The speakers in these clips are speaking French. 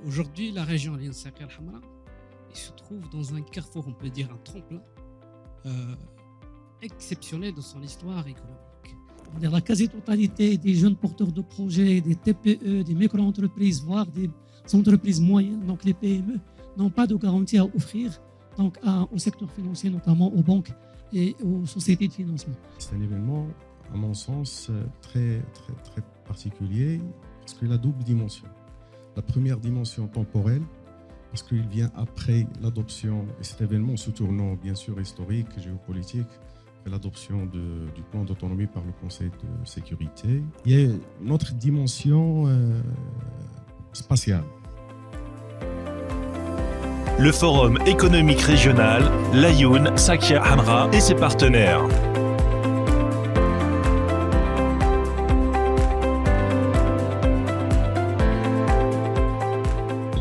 Aujourd'hui, la région Al Hamra se trouve dans un carrefour, on peut dire un tremplin exceptionnel de son histoire économique. La quasi-totalité des jeunes porteurs de projets, des TPE, des micro-entreprises, voire des entreprises moyennes, donc les PME, n'ont pas de garantie à offrir au secteur financier, notamment aux banques et aux sociétés de financement. C'est un événement, à mon sens, très particulier parce qu'il a double dimension. La première dimension temporelle, parce qu'il vient après l'adoption, et cet événement se tournant bien sûr historique, géopolitique, l'adoption du plan d'autonomie par le Conseil de sécurité. Il y a une autre dimension spatiale. Le Forum économique régional, l'Ayoun, Sakia Hamra et ses partenaires.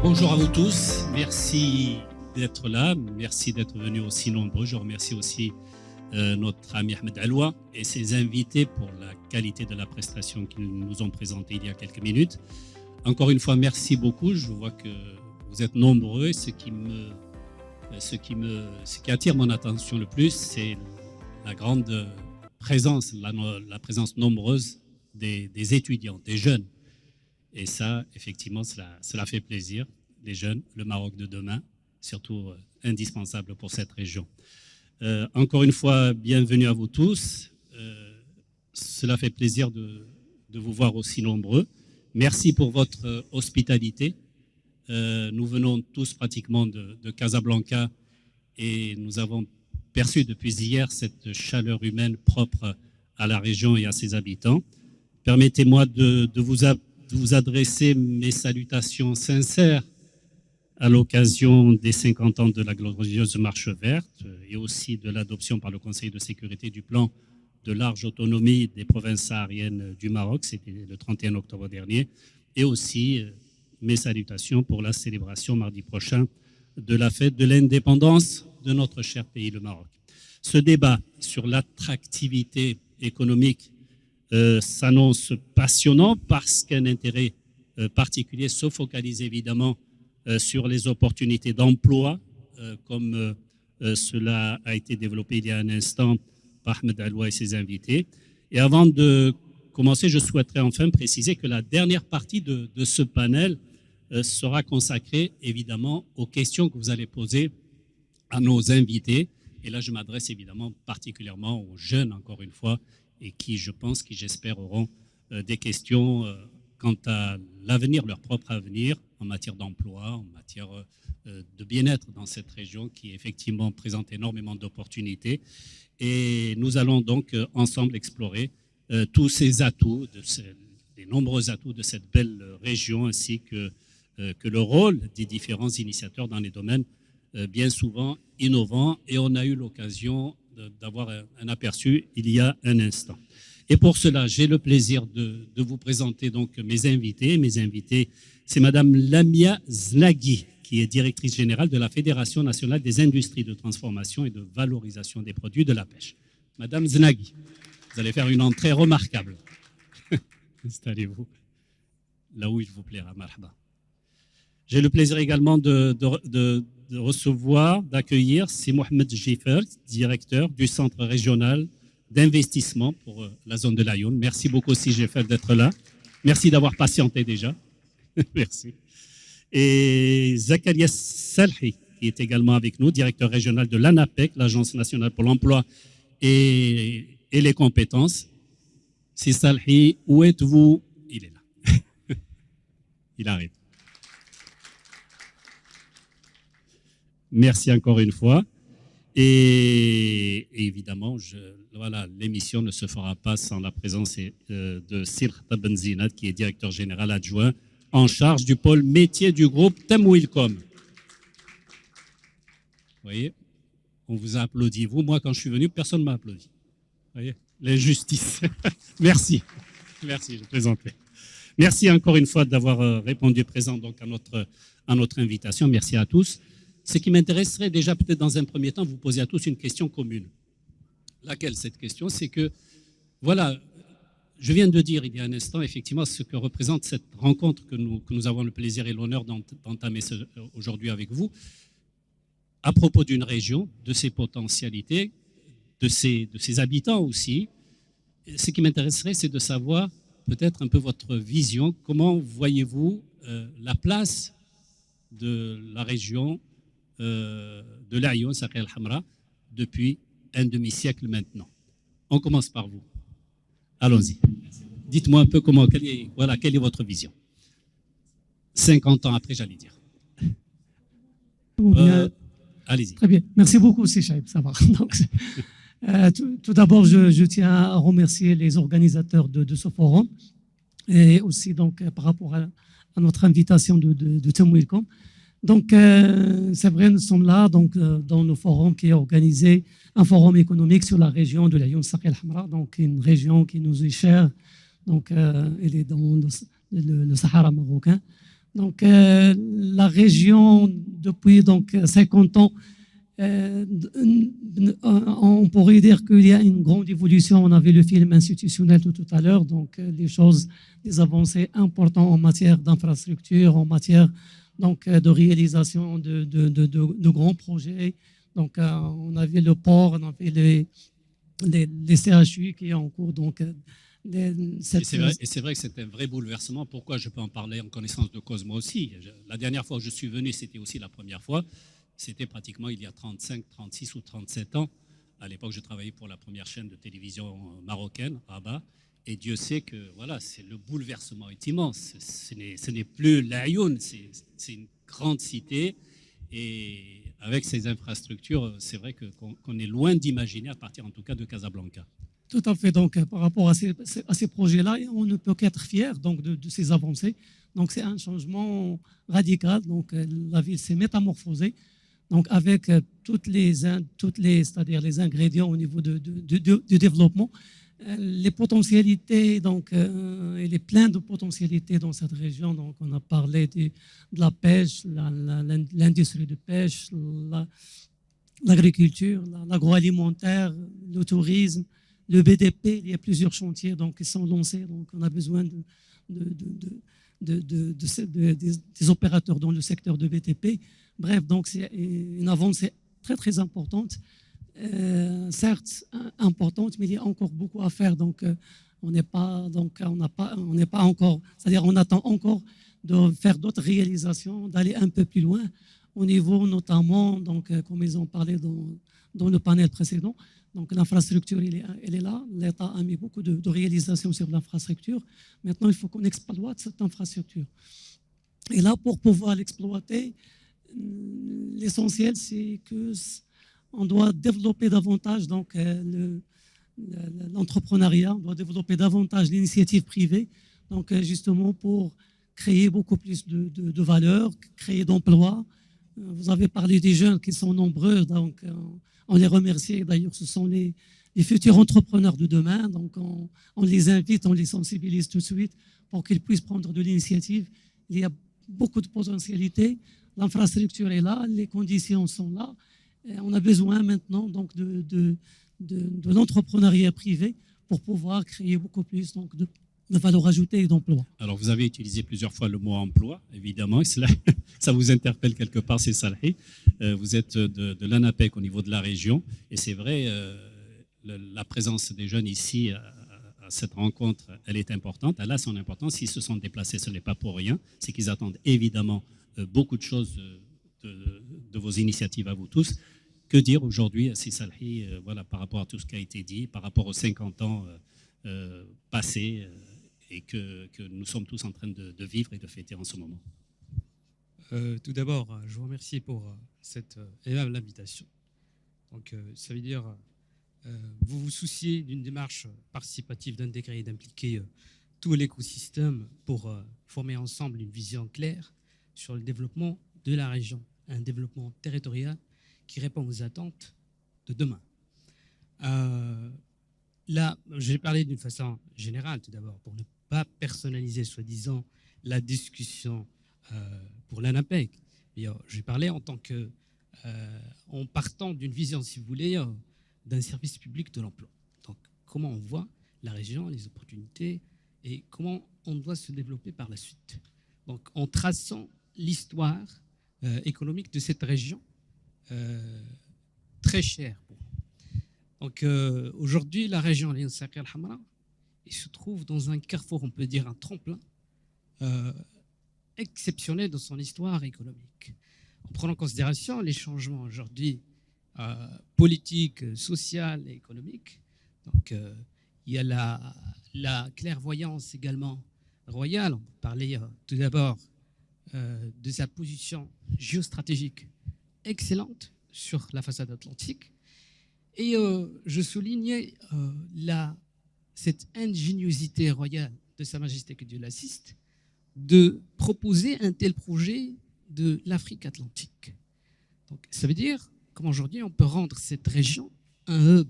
Bonjour à vous tous, merci d'être là, merci d'être venus aussi nombreux. Je remercie aussi notre ami Ahmed Aloua et ses invités pour la qualité de la prestation qu'ils nous ont présentée il y a quelques minutes. Encore une fois, merci beaucoup. Je vois que vous êtes nombreux. Ce qui attire mon attention le plus, c'est la grande présence, la présence nombreuse des étudiants, des jeunes. Et ça, effectivement, cela fait plaisir. Les jeunes, le Maroc de demain, surtout indispensable pour cette région. Encore une fois, bienvenue à vous tous. Cela fait plaisir de vous voir aussi nombreux. Merci pour votre hospitalité. Nous venons tous pratiquement de Casablanca et nous avons perçu depuis hier cette chaleur humaine propre à la région et à ses habitants. Permettez-moi de vous adresser mes salutations sincères à l'occasion des 50 ans de la glorieuse Marche verte et aussi de l'adoption par le Conseil de sécurité du plan de large autonomie des provinces sahariennes du Maroc, c'était le 31 octobre dernier, et aussi mes salutations pour la célébration mardi prochain de la fête de l'indépendance de notre cher pays, le Maroc. Ce débat sur l'attractivité économique s'annonce passionnant parce qu'un intérêt particulier se focalise évidemment sur les opportunités d'emploi, comme cela a été développé il y a un instant par Ahmed Aloua et ses invités. Et avant de commencer, je souhaiterais enfin préciser que la dernière partie de ce panel sera consacrée évidemment aux questions que vous allez poser à nos invités. Et là, je m'adresse évidemment particulièrement aux jeunes, encore une fois, et qui, je pense, qui j'espère auront des questions quant à l'avenir, leur propre avenir en matière d'emploi, en matière de bien-être dans cette région qui effectivement présente énormément d'opportunités. Et nous allons donc ensemble explorer tous ces atouts, les nombreux atouts de cette belle région, ainsi que le rôle des différents initiateurs dans les domaines bien souvent innovants. Et on a eu l'occasion d'avoir un aperçu il y a un instant. Et pour cela, j'ai le plaisir de vous présenter donc mes invités. Mes invités, c'est Madame Lamia Znaghi, qui est directrice générale de la Fédération nationale des industries de transformation et de valorisation des produits de la pêche. Madame Znaghi, vous allez faire une entrée remarquable. Installez-vous là où il vous plaira, marhaba. J'ai le plaisir également de recevoir, d'accueillir, c'est Mohamed Jiffer, directeur du Centre régional d'investissement pour la zone de l'Ayoun. Merci beaucoup aussi, Jiffer, d'être là. Merci d'avoir patienté déjà. Merci. Et Zakaria Salhi, qui est également avec nous, directeur régional de l'ANAPEC, l'Agence nationale pour l'emploi et les compétences. C'est Salhi, où êtes-vous? Il est là. Il arrive. Merci encore une fois. Et évidemment, voilà, l'émission ne se fera pas sans la présence de Sir Tabenzinat, qui est directeur général adjoint en charge du pôle métier du groupe Temwilcom. Vous voyez, on vous a applaudi. Vous, moi, quand je suis venu, personne ne m'a applaudi. Vous voyez, l'injustice. Merci. Merci, je plaisantais. Merci encore une fois d'avoir répondu présent donc à notre invitation. Merci à tous. Ce qui m'intéresserait déjà peut-être dans un premier temps, vous poser à tous une question commune. Laquelle cette question? C'est que, voilà, je viens de dire il y a un instant, effectivement, ce que représente cette rencontre que nous avons le plaisir et l'honneur d'entamer aujourd'hui avec vous, à propos d'une région, de ses potentialités, de ses habitants aussi. Ce qui m'intéresserait, c'est de savoir peut-être un peu votre vision. Comment voyez-vous la place de la région de l'Aïon, Sakhir al-Hamra, depuis un demi-siècle maintenant? On commence par vous. Allons-y. Dites-moi un peu quelle est votre vision. 50 ans après, j'allais dire. Allez-y. Très bien. Merci beaucoup, Shaib. Ça va. Donc, tout d'abord, je tiens à remercier les organisateurs de ce forum et aussi donc, par rapport à notre invitation de Temwilcom. Donc, c'est vrai, nous sommes là donc, dans le forum qui est organisé, un forum économique sur la région de l'Aïon Sakhir al-Hamra, donc une région qui nous est chère. Donc, elle est dans le Sahara marocain. Donc, la région, depuis donc, 50 ans, on pourrait dire qu'il y a une grande évolution. On avait le film institutionnel tout à l'heure, donc des avancées importantes en matière d'infrastructure, en matière donc, de réalisation de grands projets. Donc, on avait le port, on avait les CHU qui est en cours. Donc, et c'est vrai que c'est un vrai bouleversement. Pourquoi je peux en parler en connaissance de cause moi aussi? La dernière fois que je suis venu, c'était aussi la première fois. C'était pratiquement il y a 35, 36 ou 37 ans. À l'époque, je travaillais pour la première chaîne de télévision marocaine, Rabat. Et Dieu sait que voilà, le bouleversement est immense. Ce n'est plus l'Aïoun, c'est une grande cité. Et avec ces infrastructures, c'est vrai qu'on est loin d'imaginer, à partir en tout cas de Casablanca. Tout à fait. Donc, par rapport à ces projets-là, on ne peut qu'être fier donc, de ces avancées. Donc, c'est un radical. Donc, la ville s'est métamorphosée. Donc, avec c'est-à-dire les ingrédients au niveau du développement, les potentialités, donc, il est plein de potentialités dans cette région. Donc, on a parlé de la pêche, l'industrie de pêche, l'agriculture, l'agroalimentaire, le tourisme, le BDP. Il y a plusieurs chantiers donc, qui sont lancés. Donc, on a besoin des opérateurs dans le secteur de BTP. Bref, donc c'est une avancée très très importante, certes importante, mais il y a encore beaucoup à faire. Donc on n'est pas encore, c'est-à-dire on attend encore de faire d'autres réalisations, d'aller un peu plus loin au niveau notamment, donc comme ils ont parlé dans le panel précédent. Donc l'infrastructure, elle est là. L'État a mis beaucoup de réalisations sur l'infrastructure. Maintenant, il faut qu'on exploite cette infrastructure. Et là, pour pouvoir l'exploiter, l'essentiel, c'est qu'on doit développer davantage donc, l'entrepreneuriat, on doit développer davantage l'initiative privée, donc justement pour créer beaucoup plus de valeur, créer d'emplois. Vous avez parlé des jeunes qui sont nombreux, donc on les remercie. D'ailleurs, ce sont les futurs entrepreneurs de demain, donc on les invite, on les sensibilise tout de suite pour qu'ils puissent prendre de l'initiative. Il y a beaucoup de potentialités. L'infrastructure est là, les conditions sont là. Et on a besoin maintenant donc, de l'entrepreneuriat privé pour pouvoir créer beaucoup plus donc, de valeur ajoutée et d'emploi. Alors, vous avez utilisé plusieurs fois le mot emploi, évidemment. Ça vous interpelle quelque part, c'est Salhi. Vous êtes de l'ANAPEC au niveau de la région. Et c'est vrai, la présence des jeunes ici à cette rencontre, elle est importante. Elle a son importance. S'ils se sont déplacés, ce n'est pas pour rien. C'est qu'ils attendent évidemment beaucoup de choses de vos initiatives à vous tous. Que dire aujourd'hui, Si Salhi, voilà, par rapport à tout ce qui a été dit, par rapport aux 50 ans passés et que nous sommes tous en train de vivre et de fêter en ce moment? Tout d'abord, je vous remercie pour cette aimable invitation. Donc, ça veut dire vous vous souciez d'une démarche participative, d'intégrer et d'impliquer tout l'écosystème pour former ensemble une vision claire sur le développement de la région, un développement territorial qui répond aux attentes de demain. Là, je vais parler d'une façon générale tout d'abord, pour ne pas personnaliser soi-disant la discussion pour l'ANAPEC. Je vais parler en tant que, en partant d'une vision, si vous voulez, d'un service public de l'emploi. Donc, comment on voit la région, les opportunités et comment on doit se développer par la suite. Donc, en traçant l'histoire économique de cette région, très chère pour nous. Donc, aujourd'hui, la région Al Saqiya Al Hamra se trouve dans un carrefour, on peut dire un tremplin exceptionnel dans son histoire économique. En prenant en considération les changements aujourd'hui politiques, sociaux et économiques, donc il y a la clairvoyance également royale. On peut parler tout d'abord de sa position géostratégique excellente sur la façade atlantique. Et je soulignais cette ingéniosité royale de Sa Majesté, que Dieu l'assiste, de proposer un tel projet de l'Afrique atlantique. Donc, ça veut dire qu'aujourd'hui, on peut rendre cette région un hub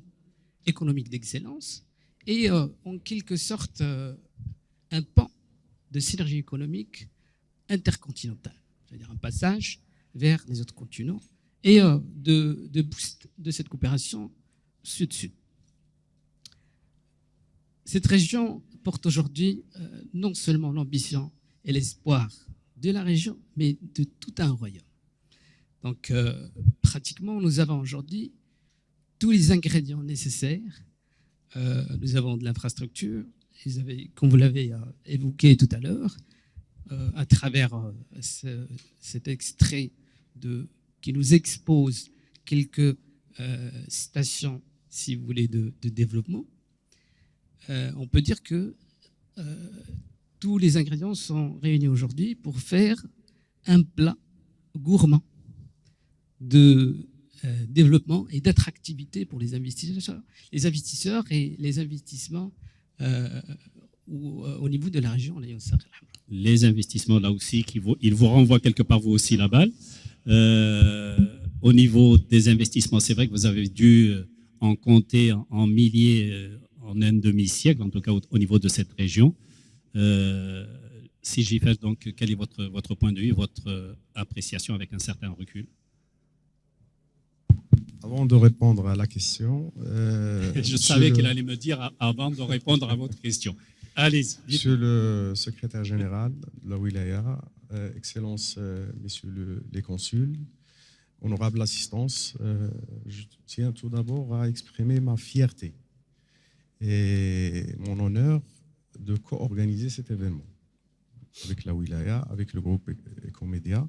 économique d'excellence et en quelque sorte un pan de synergie économique intercontinentale, c'est-à-dire un passage vers les autres continents et de boost de cette coopération sud-sud. Cette région porte aujourd'hui non seulement l'ambition et l'espoir de la région, mais de tout un royaume. Donc, pratiquement, nous avons aujourd'hui tous les ingrédients nécessaires. Nous avons de l'infrastructure, comme vous l'avez évoqué tout à l'heure, à travers cet extrait qui nous expose quelques stations, si vous voulez, de développement. On peut dire que tous les ingrédients sont réunis aujourd'hui pour faire un plat gourmand de développement et d'attractivité pour les investisseurs et les investissements au niveau de la région. Les investissements, là aussi, ils vous renvoient quelque part, vous aussi, la balle. Au niveau des investissements, c'est vrai que vous avez dû en compter en milliers, en un demi-siècle, en tout cas au niveau de cette région. Si j'y fais, donc, quel est votre point de vue, votre appréciation avec un certain recul? Avant de répondre à la question... je savais qu'il allait me dire avant de répondre à votre question. Allez-y. Monsieur le secrétaire général de la Wilaya, Excellences, messieurs les consuls, honorable assistance, je tiens tout d'abord à exprimer ma fierté et mon honneur de co-organiser cet événement avec la Wilaya, avec le groupe Ecomédia,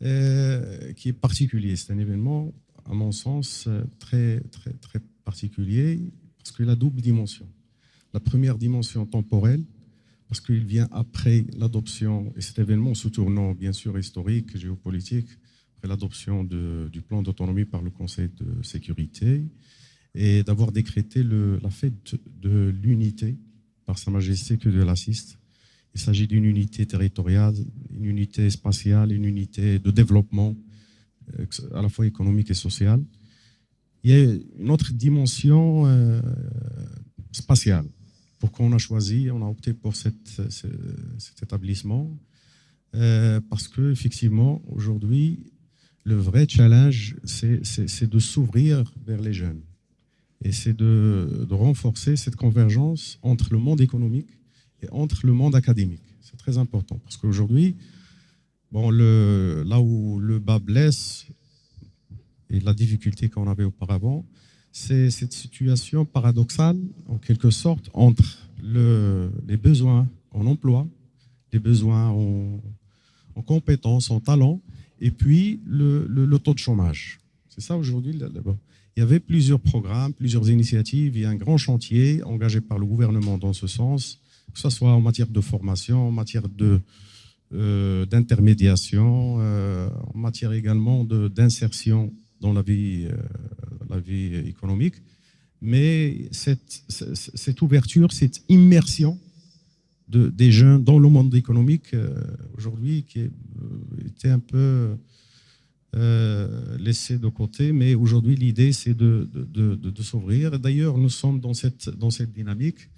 qui est particulier. C'est un événement, à mon sens, très, très, très particulier parce qu'il a double dimension. La première dimension temporelle, parce qu'il vient après l'adoption, et cet événement sous tournant bien sûr historique, géopolitique, après l'adoption du plan d'autonomie par le Conseil de sécurité, et d'avoir décrété la fête de l'unité par Sa Majesté, que Dieu l'assiste. Il s'agit d'une unité territoriale, une unité spatiale, une unité de développement, à la fois économique et social. Il y a une autre dimension spatiale. Pourquoi on a choisi, on a opté pour cet établissement, parce qu'effectivement, aujourd'hui, le vrai challenge, c'est de s'ouvrir vers les jeunes. Et c'est de renforcer cette convergence entre le monde économique et entre le monde académique. C'est très important, parce qu'aujourd'hui, là où le bas blesse et la difficulté qu'on avait auparavant, c'est cette situation paradoxale, en quelque sorte, entre les besoins en emploi, les besoins en compétences, en talent, et puis le taux de chômage. C'est ça aujourd'hui. Il y avait plusieurs programmes, plusieurs initiatives, il y a un grand chantier engagé par le gouvernement dans ce sens, que ce soit en matière de formation, en matière d'intermédiation, en matière également d'insertion dans la vie économique. Mais cette ouverture, cette immersion des jeunes dans le monde économique aujourd'hui qui était un peu laissé de côté, mais aujourd'hui l'idée c'est de s'ouvrir. D'ailleurs, nous sommes dans cette dynamique,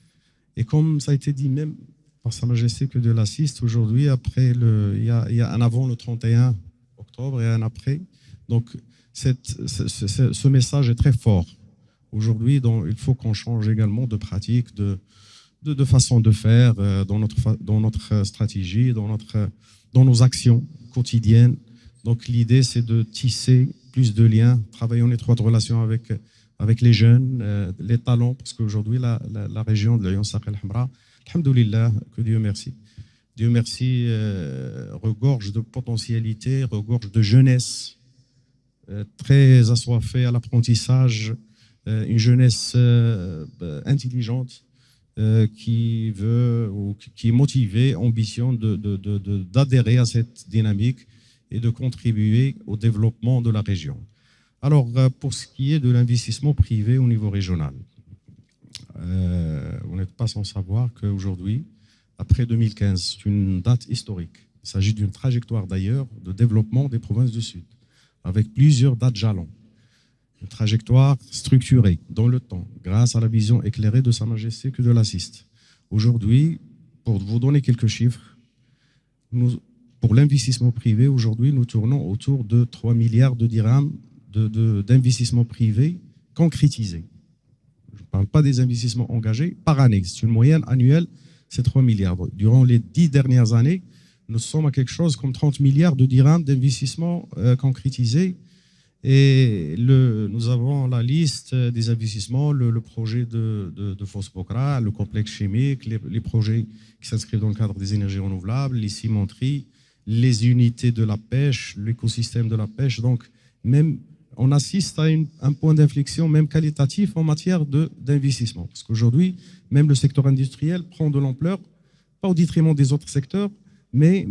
et comme ça a été dit même par Sa Majesté, que Dieu l'assiste, aujourd'hui, il y a un avant le 31 octobre et un après. Donc ce message est très fort Aujourd'hui, il faut qu'on change également de pratique, de façon de faire dans notre stratégie, dans nos actions quotidiennes. Donc l'idée, c'est de tisser plus de liens, travailler en étroite relation avec les jeunes, les talents, parce qu'aujourd'hui, la région de l'Aïn Saqi al-Hamra, alhamdoulilah, que Dieu merci. Dieu merci, regorge de potentialité, regorge de jeunesse, très assoiffée à l'apprentissage, une jeunesse intelligente, qui veut ou qui est motivée, ambition d'adhérer à cette dynamique et de contribuer au développement de la région. Alors, pour ce qui est de l'investissement privé au niveau régional, vous n'êtes pas sans savoir qu'aujourd'hui, après 2015, c'est une date historique. Il s'agit d'une trajectoire d'ailleurs de développement des provinces du Sud, avec plusieurs dates jalons. Une trajectoire structurée dans le temps, grâce à la vision éclairée de Sa Majesté que de l'assiste. Aujourd'hui, pour vous donner quelques chiffres, pour l'investissement privé, aujourd'hui, nous tournons autour de 3 milliards de dirhams d'investissement privé concrétisé. Je ne parle pas des investissements engagés par année. C'est une moyenne annuelle, c'est 3 milliards. Durant les 10 dernières années, nous sommes à quelque chose comme 30 milliards de dirhams d'investissements concrétisés. Et nous avons la liste des investissements, le projet de Fosse Bokra, le complexe chimique, les projets qui s'inscrivent dans le cadre des énergies renouvelables, les cimenteries, les unités de la pêche, l'écosystème de la pêche. Donc, même, on assiste à un point d'inflexion, même qualitatif, en matière d'investissement. Parce qu'aujourd'hui, même le secteur industriel prend de l'ampleur, pas au détriment des autres secteurs, mais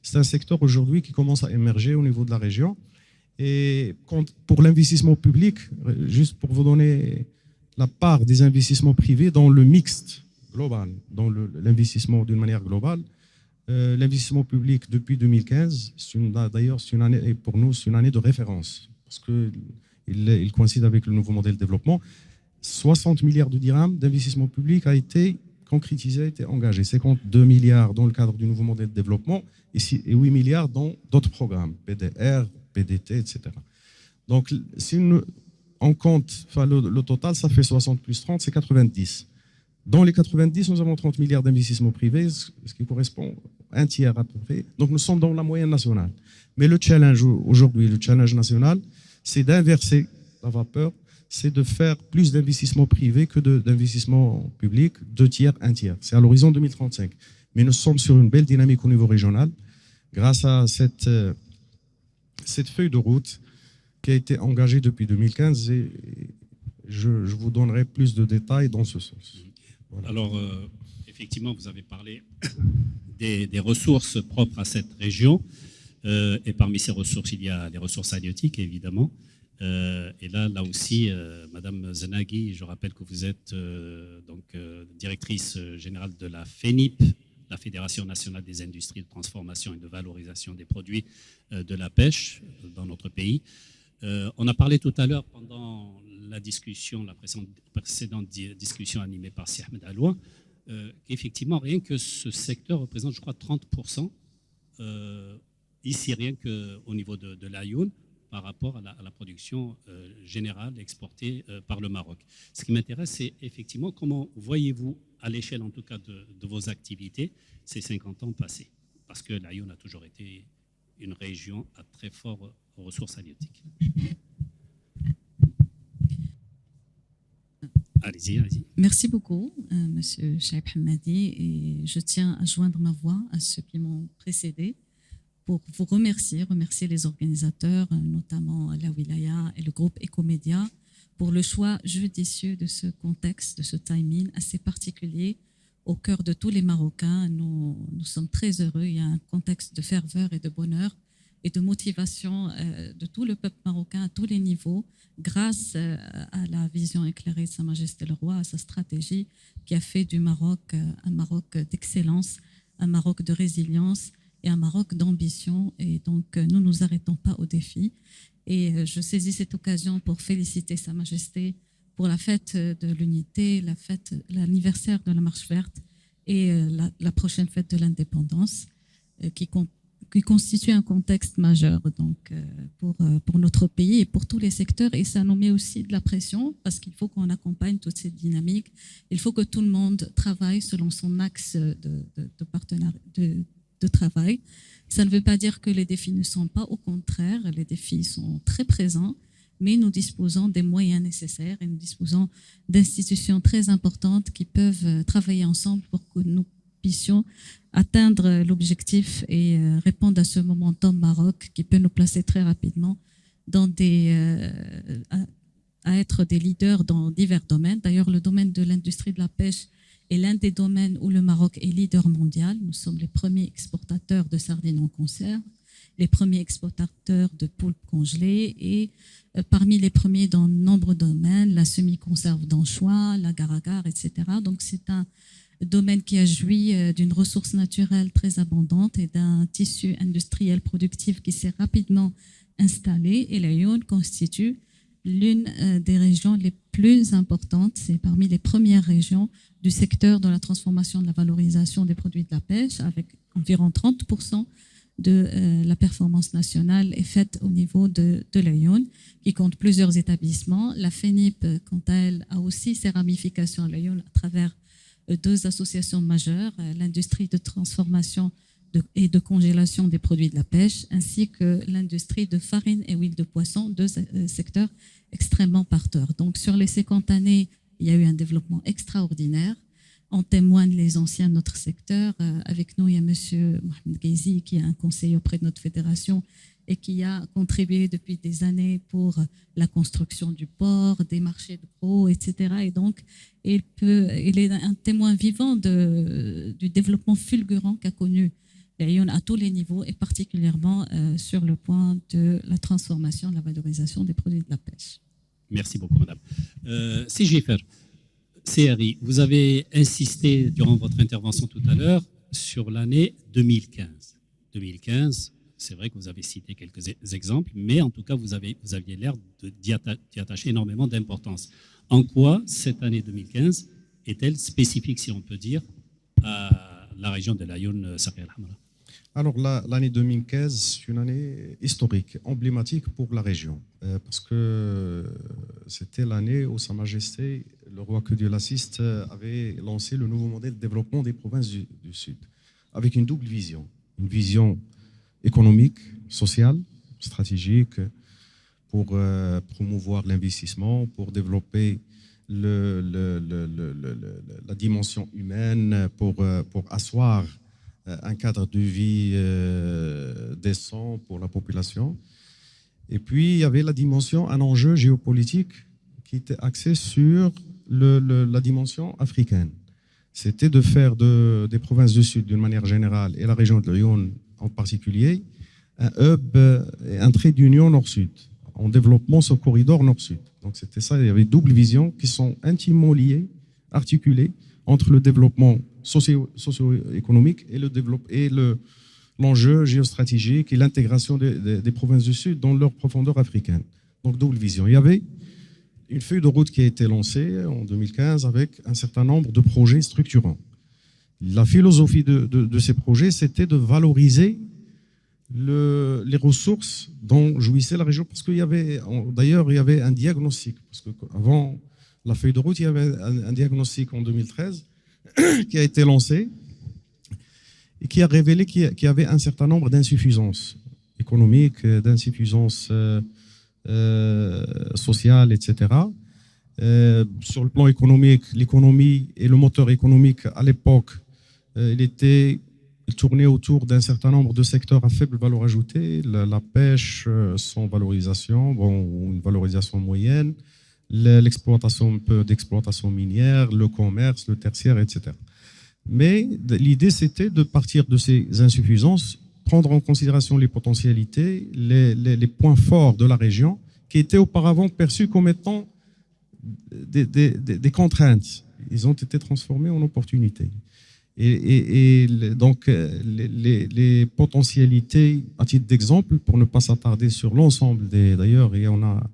c'est un secteur aujourd'hui qui commence à émerger au niveau de la région. Et pour l'investissement public, juste pour vous donner la part des investissements privés dans le mixte global, dans l'investissement d'une manière globale, l'investissement public depuis 2015, d'ailleurs, c'est une année, et pour nous, c'est une année de référence, parce qu'il coïncide avec le nouveau modèle de développement. 60 milliards de dirhams d'investissement public a été concrétisé, a été engagé. 52 milliards dans le cadre du nouveau modèle de développement et 8 milliards dans d'autres programmes, PDR, PDT, etc. Donc, si on compte, le total, ça fait 60 plus 30, c'est 90. Dans les 90, nous avons 30 milliards d'investissements privés, ce qui correspond à un tiers à peu près. Donc, nous sommes dans la moyenne nationale. Mais le challenge aujourd'hui, le challenge national, c'est d'inverser la vapeur, c'est de faire plus d'investissements privés que d'investissements publics, 2 tiers, 1 tiers. C'est à l'horizon 2035. Mais nous sommes sur une belle dynamique au niveau régional, grâce à cette feuille de route qui a été engagée depuis 2015 et je vous donnerai plus de détails dans ce sens. Voilà. Alors, effectivement, vous avez parlé des ressources propres à cette région et parmi ces ressources, il y a les ressources halieutiques, évidemment. Et là aussi, Madame Zenaghi, je rappelle que vous êtes directrice générale de la FENIP, la Fédération nationale des industries de transformation et de valorisation des produits de la pêche dans notre pays. On a parlé tout à l'heure pendant la discussion, la précédente discussion animée par Si Ahmed Allouan, qu'effectivement, rien que ce secteur représente, je crois, 30%, ici, rien qu'au niveau de l'Aïoun, par rapport à la production générale exportée par le Maroc. Ce qui m'intéresse, c'est effectivement comment voyez-vous, à l'échelle en tout cas de vos activités, ces 50 ans passés? Parce que l'Aïoun a toujours été une région à très fortes ressources halieutiques. Allez-y, allez-y. Merci beaucoup, Monsieur Chouaib Hamadi, et je tiens à joindre ma voix à ceux qui m'ont précédé pour vous remercier les organisateurs, notamment la Wilaya et le groupe Ecomédia, pour le choix judicieux de ce contexte, de ce timing assez particulier au cœur de tous les Marocains. Nous sommes très heureux, il y a un contexte de ferveur et de bonheur et de motivation de tout le peuple marocain à tous les niveaux, grâce à la vision éclairée de Sa Majesté le Roi, à sa stratégie qui a fait du Maroc un Maroc d'excellence, un Maroc de résilience et un Maroc d'ambition. Et donc, nous ne nous arrêtons pas au défi. Et je saisis cette occasion pour féliciter Sa Majesté pour la fête de l'unité, l'anniversaire de la Marche verte et la prochaine fête de l'indépendance qui constitue un contexte majeur donc, pour notre pays et pour tous les secteurs. Et ça nous met aussi de la pression parce qu'il faut qu'on accompagne toute cette dynamique. Il faut que tout le monde travaille selon son axe de travail. Ça ne veut pas dire que les défis ne sont pas, au contraire, les défis sont très présents, mais nous disposons des moyens nécessaires et nous disposons d'institutions très importantes qui peuvent travailler ensemble pour que nous puissions atteindre l'objectif et répondre à ce momentum Maroc qui peut nous placer très rapidement dans à être des leaders dans divers domaines. D'ailleurs, le domaine de l'industrie de la pêche est l'un des domaines où le Maroc est leader mondial. Nous sommes les premiers exportateurs de sardines en conserve, les premiers exportateurs de poulpes congelées et parmi les premiers dans de nombreux domaines, la semi-conserve d'anchois, l'agar-agar, etc. Donc, c'est un domaine qui a joui d'une ressource naturelle très abondante et d'un tissu industriel productif qui s'est rapidement installé. Et l'Aïoun constitue l'une des régions les plus importantes. C'est parmi les premières régions du secteur de la transformation de la valorisation des produits de la pêche, avec environ 30% de la performance nationale est faite au niveau de l'Aïoun, qui compte plusieurs établissements. La FENIP, quant à elle, a aussi ses ramifications à l'Aïoun à travers deux associations majeures, l'industrie de transformation et de congélation des produits de la pêche, ainsi que l'industrie de farine et huile de poisson, deux secteurs extrêmement porteurs. Donc, sur les 50 années, il y a eu un développement extraordinaire. En témoignent les anciens de notre secteur. Avec nous, il y a M. Mohamed Gheizi, qui est un conseiller auprès de notre fédération et qui a contribué depuis des années pour la construction du port, des marchés de gros, etc. Et donc, il est un témoin vivant du développement fulgurant qu'a connu l'Aïoun à tous les niveaux et particulièrement sur le point de la transformation, de la valorisation des produits de la pêche. Merci beaucoup, madame. Sigifer, CRI, vous avez insisté durant votre intervention tout à l'heure sur l'année 2015. 2015, c'est vrai que vous avez cité quelques exemples, mais en tout cas, vous aviez l'air d'y attacher énormément d'importance. En quoi cette année 2015 est-elle spécifique, si on peut dire, à la région de l'Aïoun Saqiya al-Hamra? Alors, l'année 2015, c'est une année historique, emblématique pour la région, parce que c'était l'année où Sa Majesté, le roi que Dieu l'assiste, avait lancé le nouveau modèle de développement des provinces du Sud, avec une double vision. Une vision économique, sociale, stratégique, pour promouvoir l'investissement, pour développer la dimension humaine, pour asseoir un cadre de vie décent pour la population. Et puis, il y avait la dimension, un enjeu géopolitique qui était axé sur la dimension africaine. C'était de faire des provinces du Sud, d'une manière générale, et la région de l'Aïoun en particulier, un hub, un trait d'union nord-sud, en développement ce corridor nord-sud. Donc, c'était ça, il y avait double vision qui sont intimement liées, articulées entre le développement socio-économique et l'enjeu géostratégique et l'intégration des provinces du Sud dans leur profondeur africaine. Donc, double vision. Il y avait une feuille de route qui a été lancée en 2015 avec un certain nombre de projets structurants. La philosophie de ces projets, c'était de valoriser les ressources dont jouissait la région, parce qu'il y avait, d'ailleurs, il y avait un diagnostic, parce qu'avant la feuille de route, il y avait un diagnostic en 2013 qui a été lancé et qui a révélé qu'il y avait un certain nombre d'insuffisances économiques, d'insuffisances sociales, etc. Sur le plan économique, l'économie et le moteur économique à l'époque, il tournait autour d'un certain nombre de secteurs à faible valeur ajoutée, la pêche sans valorisation, ou une valorisation moyenne, l'exploitation, un peu d'exploitation minière, le commerce, le tertiaire, etc. Mais l'idée, c'était de partir de ces insuffisances, prendre en considération les potentialités, les points forts de la région, qui étaient auparavant perçus comme étant des contraintes. Ils ont été transformés en opportunités. Et donc, les potentialités, à titre d'exemple, pour ne pas s'attarder sur l'ensemble d'ailleurs, il y en a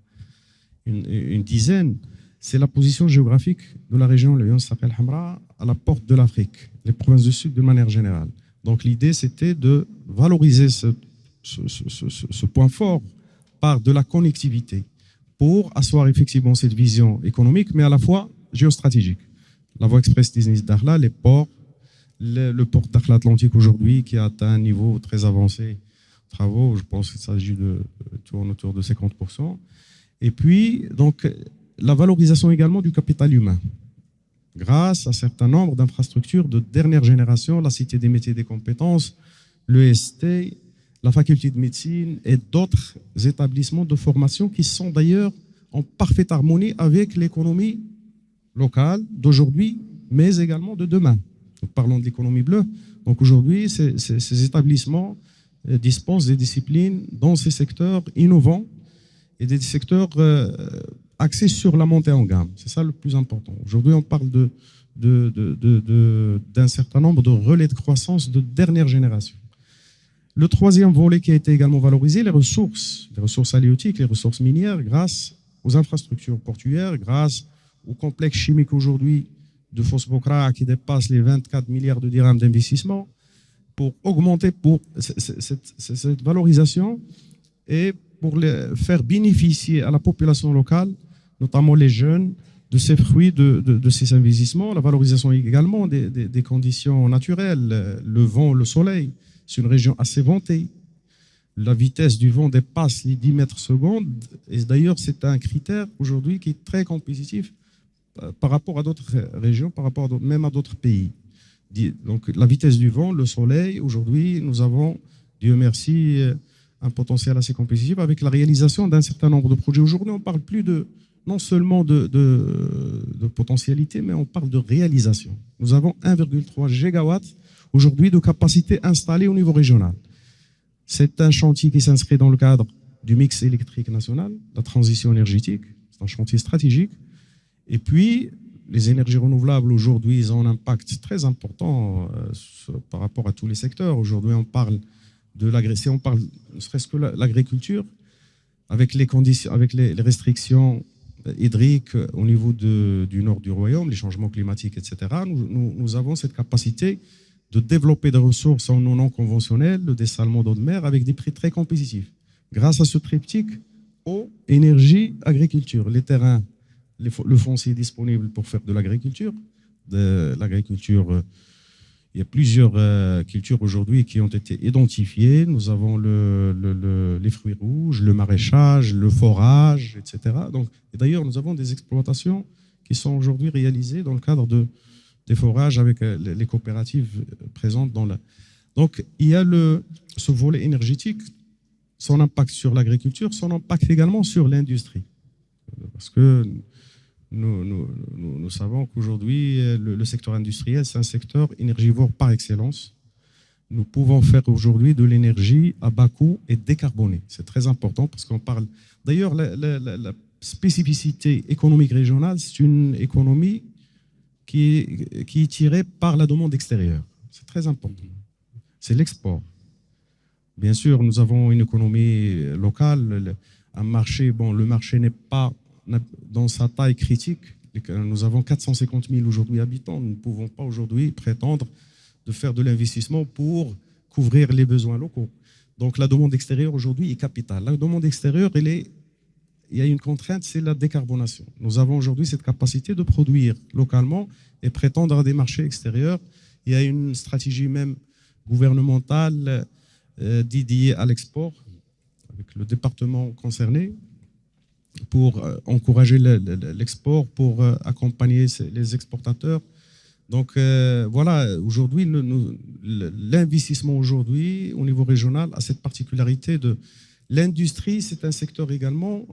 une dizaine, c'est la position géographique de la région Lyon Saqiya al-Hamra à la porte de l'Afrique, les provinces du Sud de manière générale. Donc l'idée, c'était de valoriser ce point fort par de la connectivité pour asseoir effectivement cette vision économique, mais à la fois géostratégique. La voie express Disney-Dakhla, les ports, le port Dakhla Atlantique aujourd'hui qui a atteint un niveau très avancé, travaux, je pense qu'il s'agit de tourne autour de 50%. Et puis, donc, la valorisation également du capital humain, grâce à un certain nombre d'infrastructures de dernière génération, la Cité des métiers et des compétences, l'EST, la faculté de médecine et d'autres établissements de formation qui sont d'ailleurs en parfaite harmonie avec l'économie locale d'aujourd'hui, mais également de demain. Donc, parlons de l'économie bleue. Donc aujourd'hui, ces établissements dispensent des disciplines dans ces secteurs innovants et des secteurs axés sur la montée en gamme. C'est ça le plus important. Aujourd'hui, on parle d'un certain nombre de relais de croissance de dernière génération. Le troisième volet qui a été également valorisé, les ressources halieutiques, les ressources minières, grâce aux infrastructures portuaires, grâce au complexe chimique aujourd'hui de Fos-Bokra qui dépasse les 24 milliards de dirhams d'investissement, pour augmenter cette valorisation et pour faire bénéficier à la population locale, notamment les jeunes, de ces fruits de ces investissements. La valorisation également des conditions naturelles, le vent, le soleil. C'est une région assez ventée. La vitesse du vent dépasse les 10 mètres secondes. Et d'ailleurs, c'est un critère aujourd'hui qui est très compétitif par rapport à d'autres régions, par rapport même à d'autres pays. Donc, la vitesse du vent, le soleil, aujourd'hui, nous avons, Dieu merci, un potentiel assez compétitif avec la réalisation d'un certain nombre de projets. Aujourd'hui, on ne parle plus non seulement de potentialité, mais on parle de réalisation. Nous avons 1,3 gigawatts aujourd'hui de capacité installée au niveau régional. C'est un chantier qui s'inscrit dans le cadre du mix électrique national, la transition énergétique. C'est un chantier stratégique. Et puis, les énergies renouvelables, aujourd'hui, ils ont un impact très important par rapport à tous les secteurs. Aujourd'hui, on parle de l'agriculture, on parle ne serait-ce que l'agriculture, avec les conditions, avec les restrictions hydriques au niveau du nord du royaume, les changements climatiques, etc. Nous avons cette capacité de développer des ressources en eau non conventionnelles, le dessalement d'eau de mer, avec des prix très compétitifs. Grâce à ce triptyque, eau, énergie, agriculture, les terrains, le foncier disponible pour faire de l'agriculture. Il y a plusieurs cultures aujourd'hui qui ont été identifiées. Nous avons les fruits rouges, le maraîchage, le forage, etc. Et d'ailleurs, nous avons des exploitations qui sont aujourd'hui réalisées dans le cadre des forages avec les coopératives présentes dans la... Donc, il y a ce volet énergétique, son impact sur l'agriculture, son impact également sur l'industrie. Parce que nous savons qu'aujourd'hui, le secteur industriel, c'est un secteur énergivore par excellence. Nous pouvons faire aujourd'hui de l'énergie à bas coût et décarbonée. C'est très important parce qu'on parle... D'ailleurs, la spécificité économique régionale, c'est une économie qui est tirée par la demande extérieure. C'est très important. C'est l'export. Bien sûr, nous avons une économie locale, un marché. Bon, le marché n'est pas dans sa taille critique. Nous avons 450 000 aujourd'hui habitants. Nous ne pouvons pas aujourd'hui prétendre de faire de l'investissement pour couvrir les besoins locaux. Donc la demande extérieure aujourd'hui est capitale. La demande extérieure, il y a une contrainte, c'est la décarbonation. Nous avons aujourd'hui cette capacité de produire localement et prétendre à des marchés extérieurs. Il y a une stratégie même gouvernementale dédiée à l'export, avec le département concerné, pour encourager l'export, pour accompagner les exportateurs. Donc voilà, aujourd'hui, l'investissement aujourd'hui au niveau régional a cette particularité de... L'industrie, c'est un secteur également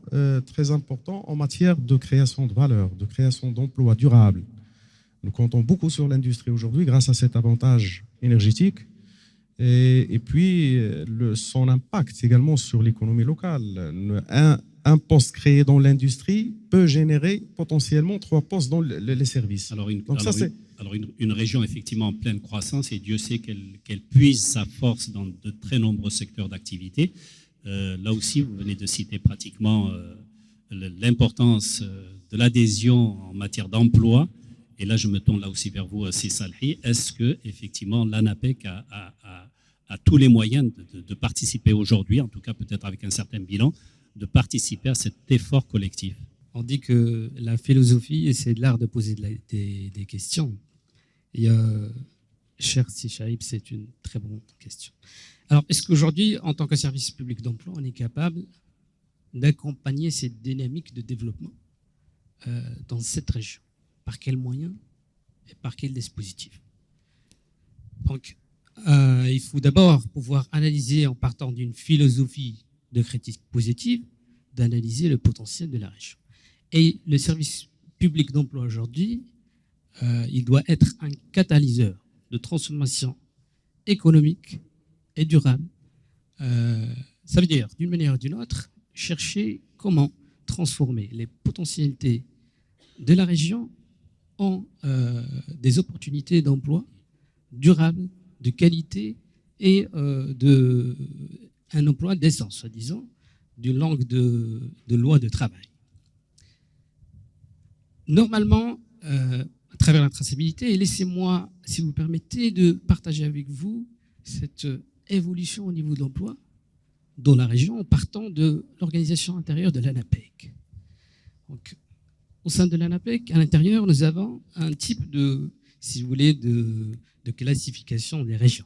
très important en matière de création de valeur, de création d'emplois durables. Nous comptons beaucoup sur l'industrie aujourd'hui grâce à cet avantage énergétique et puis son impact également sur l'économie locale. Un poste créé dans l'industrie peut générer potentiellement 3 postes dans les services. Alors une région effectivement en pleine croissance, et Dieu sait qu'elle puise sa force dans de très nombreux secteurs d'activité. Là aussi, vous venez de citer pratiquement l'importance de l'adhésion en matière d'emploi Et là, je me tourne là aussi vers vous, Si Salhi. Est-ce que effectivement l'ANAPEC a tous les moyens de participer aujourd'hui, en tout cas peut-être avec un certain bilan, de participer à cet effort collectif? On dit que la philosophie, c'est de l'art de poser des questions. Et cher Sichaïb, c'est une très bonne question. Alors, est-ce qu'aujourd'hui, en tant que service public d'emploi, on est capable d'accompagner cette dynamique de développement dans cette région? Par quels moyens et par quel dispositif? Donc, il faut d'abord pouvoir analyser, en partant d'une philosophie de critique positive, d'analyser le potentiel de la région. Et le service public d'emploi aujourd'hui, il doit être un catalyseur de transformation économique et durable. Ça veut dire, d'une manière ou d'une autre, chercher comment transformer les potentialités de la région en des opportunités d'emploi durables, de qualité et un emploi d'essence, soi-disant, du langue de loi de travail. Normalement, à travers la traçabilité, et laissez-moi, si vous permettez, de partager avec vous cette évolution au niveau de l'emploi dans la région en partant de l'organisation intérieure de l'ANAPEC. Donc, au sein de l'ANAPEC, à l'intérieur, nous avons un type de, si vous voulez, de classification des régions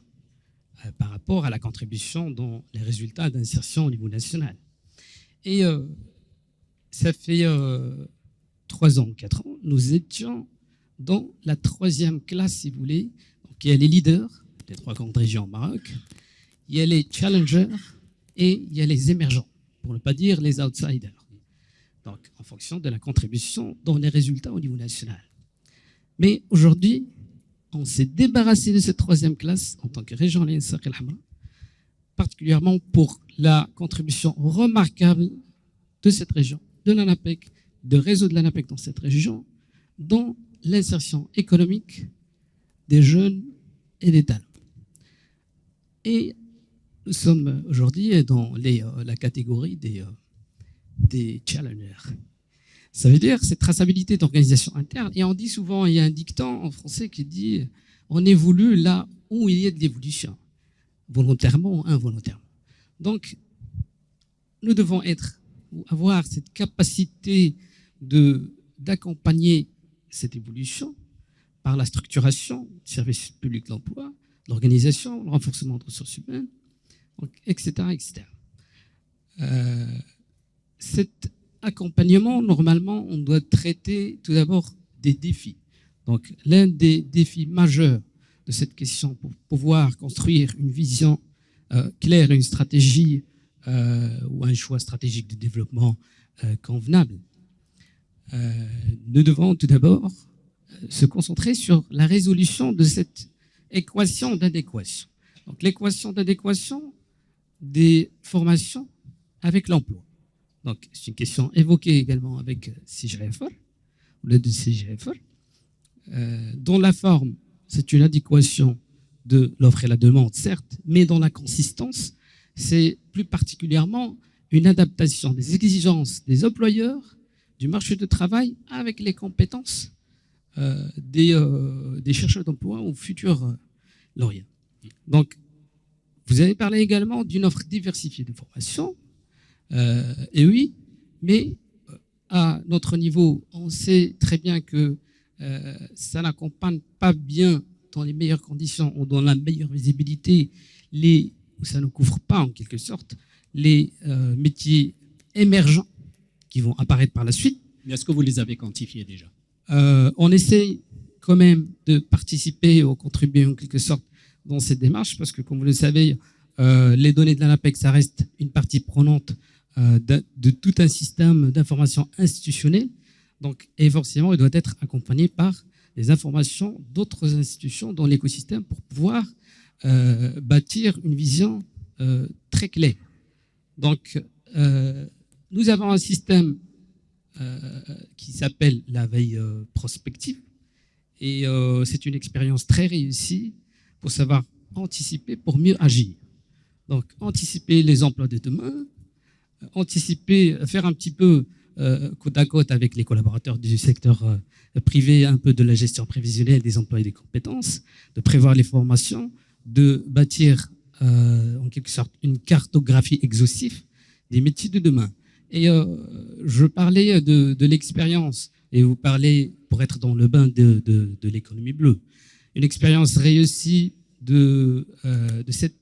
par rapport à la contribution dans les résultats d'insertion au niveau national. Et ça fait 3 ans, 4 ans, nous étions dans la 3e classe, si vous voulez. Donc, il y a les leaders des 3 grandes régions au Maroc, il y a les challengers et il y a les émergents, pour ne pas dire les outsiders. Donc, en fonction de la contribution dans les résultats au niveau national. Mais aujourd'hui, on s'est débarrassé de cette 3e classe en tant que région Sark El Hamra, particulièrement pour la contribution remarquable de cette région, de l'ANAPEC, de réseau de l'ANAPEC dans cette région, dans l'insertion économique des jeunes et des talents. Et nous sommes aujourd'hui dans la catégorie des challengers. Ça veut dire cette traçabilité d'organisation interne. Et on dit souvent, il y a un dicton en français qui dit on évolue là où il y a de l'évolution, volontairement ou involontairement. Donc, nous devons avoir cette capacité d'accompagner cette évolution par la structuration du service public de l'emploi, l'organisation, le renforcement de ressources humaines, etc. etc. Cet accompagnement, normalement, on doit traiter tout d'abord des défis. Donc, l'un des défis majeurs de cette question pour pouvoir construire une vision claire et une stratégie ou un choix stratégique de développement convenable, nous devons tout d'abord se concentrer sur la résolution de cette équation d'adéquation. Donc, l'équation d'adéquation des formations avec l'emploi. Donc, c'est une question évoquée également avec CGFR, ou l'aide de CGFR. Dans la forme, c'est une adéquation de l'offre et la demande, certes, mais dans la consistance, c'est plus particulièrement une adaptation des exigences des employeurs, du marché de travail, avec les compétences des chercheurs d'emploi ou futurs lauréats. Donc, vous avez parlé également d'une offre diversifiée de formation. Et oui, mais à notre niveau, on sait très bien que ça n'accompagne pas bien dans les meilleures conditions ou dans la meilleure visibilité, ou ça ne couvre pas en quelque sorte les métiers émergents qui vont apparaître par la suite. Mais est-ce que vous les avez quantifiés déjà? On essaie quand même de participer ou contribuer en quelque sorte dans cette démarche parce que, comme vous le savez, les données de l'ANAPEC, ça reste une partie prenante de tout un système d'information institutionnelle. Donc, et forcément, il doit être accompagné par des informations d'autres institutions dans l'écosystème pour pouvoir bâtir une vision très claire. Donc, nous avons un système qui s'appelle la veille prospective et c'est une expérience très réussie pour savoir anticiper pour mieux agir. Donc, anticiper les emplois de demain, anticiper, faire un petit peu côte à côte avec les collaborateurs du secteur privé, un peu de la gestion prévisionnelle des emplois et des compétences, de prévoir les formations, de bâtir en quelque sorte une cartographie exhaustive des métiers de demain. Et je parlais de l'expérience, et vous parlez, pour être dans le bain de l'économie bleue, une expérience réussie de cette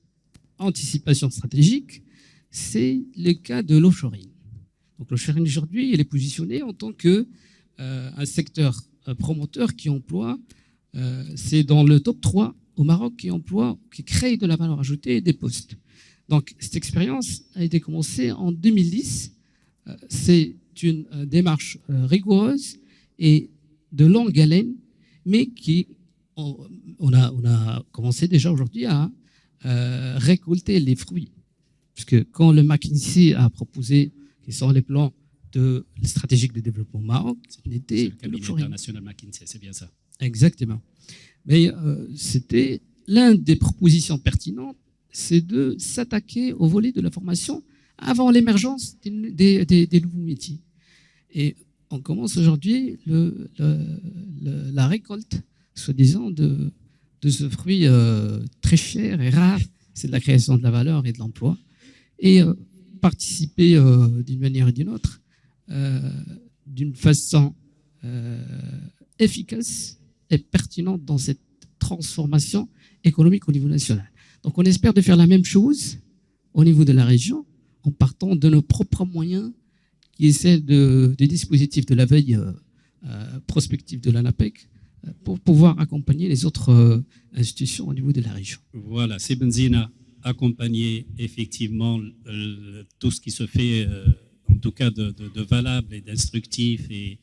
anticipation stratégique, c'est le cas de l'offshoring. Donc l'offshoring aujourd'hui, il est positionné en tant que un secteur promoteur qui emploie, c'est dans le top 3 au Maroc qui crée de la valeur ajoutée et des postes. Donc cette expérience a été commencée en 2010. C'est une démarche rigoureuse et de longue haleine, mais on a commencé déjà aujourd'hui à récolter les fruits. Puisque quand le McKinsey a proposé, qui sont les plans stratégiques de développement au Maroc, c'était le cabinet international McKinsey, c'est bien ça. Exactement. Mais c'était l'une des propositions pertinentes, c'est de s'attaquer au volet de la formation avant l'émergence des nouveaux métiers. Et on commence aujourd'hui la récolte, soi-disant, de ce fruit très cher et rare, c'est de la création de la valeur et de l'emploi. Et participer d'une manière ou d'une autre, d'une façon efficace et pertinente dans cette transformation économique au niveau national. Donc on espère de faire la même chose au niveau de la région, en partant de nos propres moyens, qui est celle du dispositif de la veille prospective de l'ANAPEC, pour pouvoir accompagner les autres institutions au niveau de la région. Voilà, c'est Benzina, accompagner effectivement tout ce qui se fait, en tout cas de valable et d'instructif et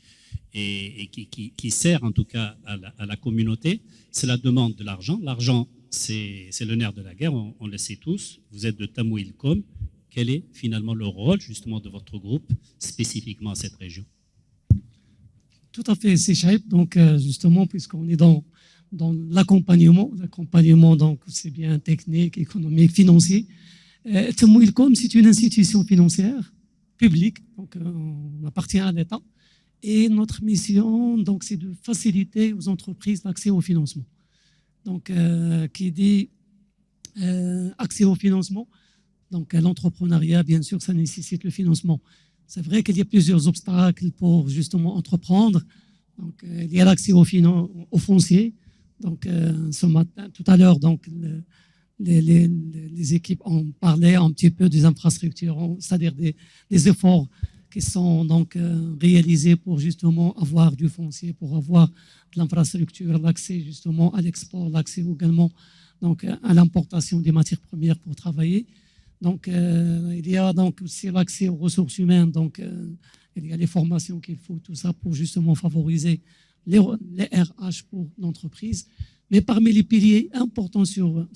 qui sert en tout cas à la communauté. Cela demande de l'argent. L'argent, c'est le nerf de la guerre, on le sait tous. Vous êtes de Tamoilcom. Quel est finalement le rôle justement de votre groupe spécifiquement à cette région? Tout à fait, c'est Chaïb. Donc justement, puisqu'on est dans l'accompagnement, donc c'est bien technique, économique, financier. Tamoilcom, c'est une institution financière publique, donc on appartient à l'État. Et notre mission, donc, c'est de faciliter aux entreprises l'accès au financement. Donc, qui dit accès au financement, donc l'entrepreneuriat, bien sûr, ça nécessite le financement. C'est vrai qu'il y a plusieurs obstacles pour justement entreprendre. Donc, il y a l'accès au foncier. Donc, ce matin, tout à l'heure, donc les équipes ont parlé un petit peu des infrastructures, c'est-à-dire des efforts qui sont donc réalisés pour justement avoir du foncier, pour avoir de l'infrastructure, l'accès justement à l'export, l'accès également donc à l'importation des matières premières pour travailler. Donc il y a donc aussi l'accès aux ressources humaines, donc il y a les formations qu'il faut, tout ça pour justement favoriser les RH pour l'entreprise. Mais parmi les piliers importants sur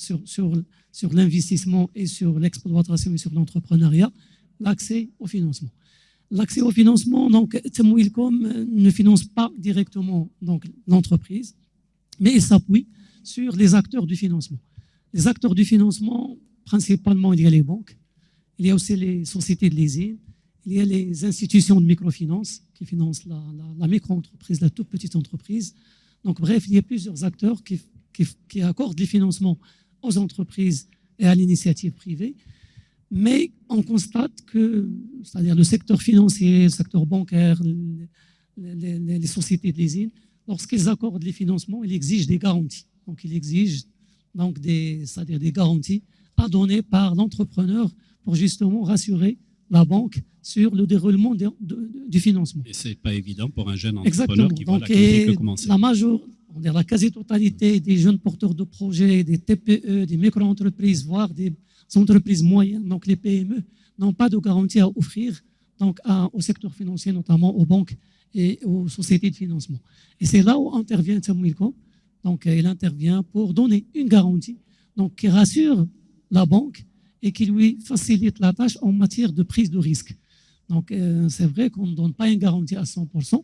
l'investissement et sur l'exploitation et sur l'entrepreneuriat, l'accès au financement. L'accès au financement, donc Tamoilcom ne finance pas directement donc l'entreprise, mais il s'appuie sur les acteurs du financement. Les acteurs du financement, principalement, il y a les banques, il y a aussi les sociétés de leasing, il y a les institutions de microfinance qui financent la micro-entreprise, la toute petite entreprise. Donc bref, il y a plusieurs acteurs qui accordent les financements aux entreprises et à l'initiative privée. Mais on constate que, c'est-à-dire le secteur financier, le secteur bancaire, les sociétés de leasing, lorsqu'ils accordent les financements, ils exigent des garanties. Donc, ils exigent donc c'est-à-dire des garanties à donner par l'entrepreneur pour justement rassurer la banque sur le déroulement du financement. Et ce n'est pas évident pour un jeune entrepreneur qui donc, fait que commencer. La quasi-totalité des jeunes porteurs de projets, des TPE, des micro-entreprises, voire des entreprises moyennes, donc les PME, n'ont pas de garantie à offrir donc au secteur financier, notamment aux banques et aux sociétés de financement. Et c'est là où intervient Tamoilcom. Donc, il intervient pour donner une garantie donc, qui rassure la banque et qui lui facilite la tâche en matière de prise de risque. Donc, c'est vrai qu'on ne donne pas une garantie à 100%,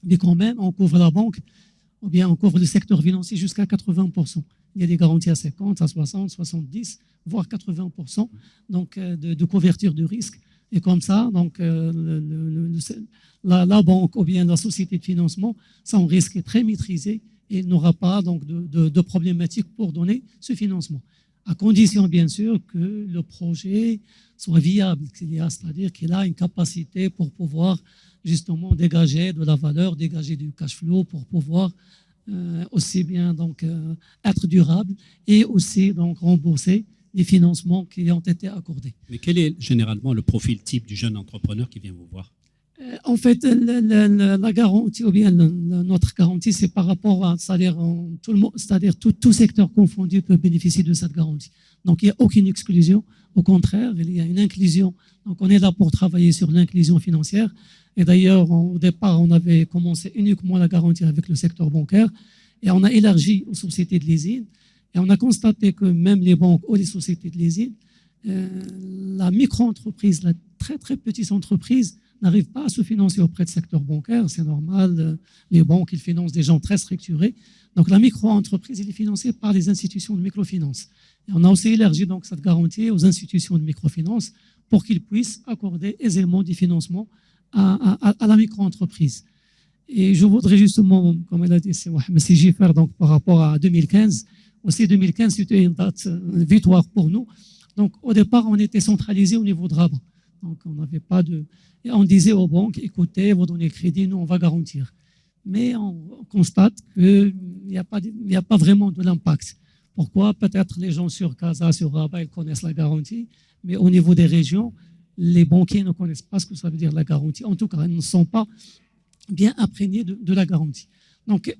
mais quand même, on couvre la banque ou bien on couvre le secteur financier jusqu'à 80%. Il y a des garanties à 50, à 60, 70, voire 80% donc, de couverture de risque. Et comme ça, donc, la banque ou bien la société de financement, son risque est très maîtrisé et il n'aura pas donc, de problématiques pour donner ce financement. À condition, bien sûr, que le projet soit viable, c'est-à-dire qu'il a une capacité pour pouvoir justement dégager de la valeur, dégager du cash flow pour pouvoir aussi bien donc, être durable et aussi donc, rembourser les financements qui ont été accordés. Mais quel est généralement le profil type du jeune entrepreneur qui vient vous voir? En fait, la garantie ou bien notre garantie, c'est par rapport à, c'est-à-dire tout le monde, c'est-à-dire tout secteur confondu peut bénéficier de cette garantie. Donc, il n'y a aucune exclusion. Au contraire, il y a une inclusion. Donc, on est là pour travailler sur l'inclusion financière. Et d'ailleurs, au départ, on avait commencé uniquement la garantie avec le secteur bancaire et on a élargi aux sociétés de leasing. Et on a constaté que même les banques ou les sociétés de leasing, la micro-entreprise, la très, très petite entreprise, n'arrive pas à se financer auprès du secteur bancaire. C'est normal. Les banques, ils financent des gens très structurés. Donc, la micro-entreprise, elle est financée par les institutions de microfinance. Et on a aussi élargi donc, cette garantie aux institutions de microfinance pour qu'ils puissent accorder aisément des financements à la micro-entreprise. Et je voudrais justement, comme elle a dit, c'est Jiffer, donc par rapport à 2015, aussi 2015, c'était une date victoire pour nous. Donc, au départ, on était centralisé au niveau de Rabat. Donc, on n'avait pas de... Et on disait aux banques, écoutez, vous donnez le crédit, nous, on va garantir. Mais on constate qu'il n'y a pas vraiment de l'impact. Pourquoi? Peut-être les gens sur Casa, sur Rabat, ils connaissent la garantie, mais au niveau des régions, les banquiers ne connaissent pas ce que ça veut dire la garantie. En tout cas, ils ne sont pas bien imprégnés de la garantie. Donc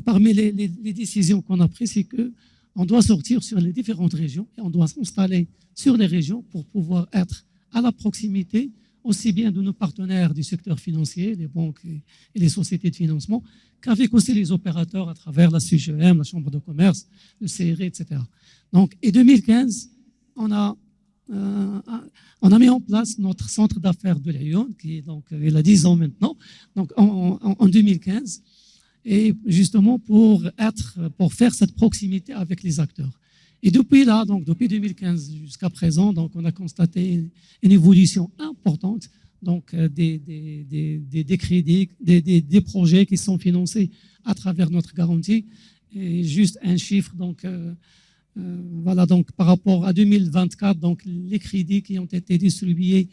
parmi les décisions qu'on a prises, c'est qu'on doit sortir sur les différentes régions et on doit s'installer sur les régions pour pouvoir être à la proximité aussi bien de nos partenaires du secteur financier, les banques et les sociétés de financement, qu'avec aussi les opérateurs à travers la CGM, la Chambre de commerce, le CRE, etc. Donc, en 2015, on a mis en place notre centre d'affaires de Lyon, qui est donc, il a 10 ans maintenant, donc en 2015, et justement pour faire cette proximité avec les acteurs. Et depuis là, donc depuis 2015 jusqu'à présent, donc on a constaté une évolution importante, donc des crédits, des projets qui sont financés à travers notre garantie. Et juste un chiffre, donc voilà, donc par rapport à 2024, donc les crédits qui ont été distribués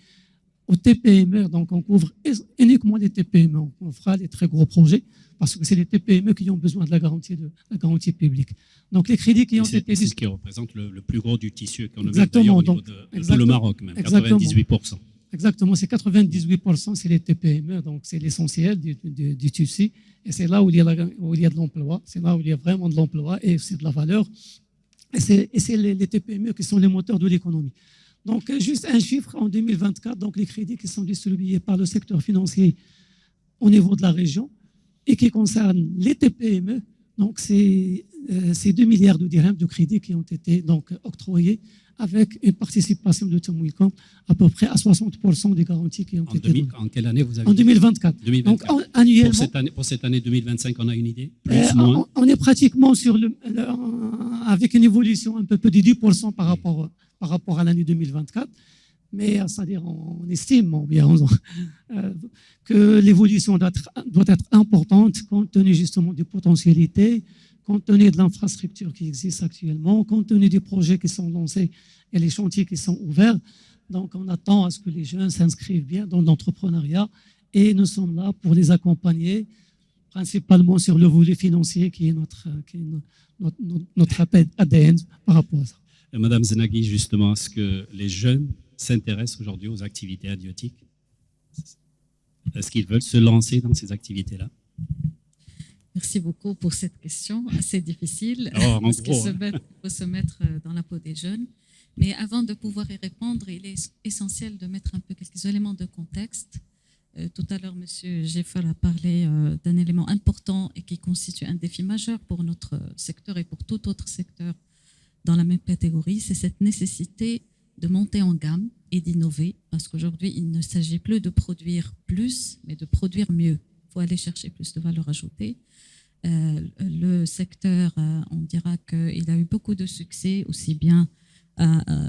aux TPME, donc on couvre uniquement les TPME, on fera les très gros projets parce que c'est les TPME qui ont besoin de la garantie publique. Donc les crédits qui ont été distribués, c'est ce qui représente le plus gros du tissu économique exactement, au niveau de tout le Maroc, même 98%. Exactement, c'est 98%, c'est les TPME, donc c'est l'essentiel du tissu, et c'est là où il y a de l'emploi, c'est là où il y a vraiment de l'emploi et c'est de la valeur, et c'est les TPME qui sont les moteurs de l'économie. Donc, juste un chiffre, en 2024, donc les crédits qui sont distribués par le secteur financier au niveau de la région et qui concernent les TPME, donc c'est 2 milliards de dirhams de crédits qui ont été donc octroyés avec une participation de Tamwilcom à peu près à 60% des garanties qui ont été données. En quelle année vous avez En 2024. 2024. Donc, annuellement. Pour cette année 2025, on a une idée? Plus, moins? On est pratiquement avec une évolution un peu de 10% par rapport à l'année 2024. Mais c'est-à-dire, on estime que l'évolution doit être importante compte tenu justement des potentialités, compte tenu de l'infrastructure qui existe actuellement, compte tenu des projets qui sont lancés et les chantiers qui sont ouverts. Donc, on attend à ce que les jeunes s'inscrivent bien dans l'entrepreneuriat et nous sommes là pour les accompagner, principalement sur le volet financier qui est notre ADN par rapport à ça. Madame Zenaghi, justement, est-ce que les jeunes s'intéressent aujourd'hui aux activités halieutiques? Est-ce qu'ils veulent se lancer dans ces activités-là? Merci beaucoup pour cette question assez difficile, parce qu'il faut se mettre dans la peau des jeunes. Mais avant de pouvoir y répondre, il est essentiel de mettre un peu quelques éléments de contexte. Tout à l'heure, M. Jeffer a parlé d'un élément important et qui constitue un défi majeur pour notre secteur et pour tout autre secteur dans la même catégorie, c'est cette nécessité de monter en gamme et d'innover, parce qu'aujourd'hui, il ne s'agit plus de produire plus, mais de produire mieux. Il faut aller chercher plus de valeur ajoutée. Le secteur, on dira qu'il a eu beaucoup de succès, aussi bien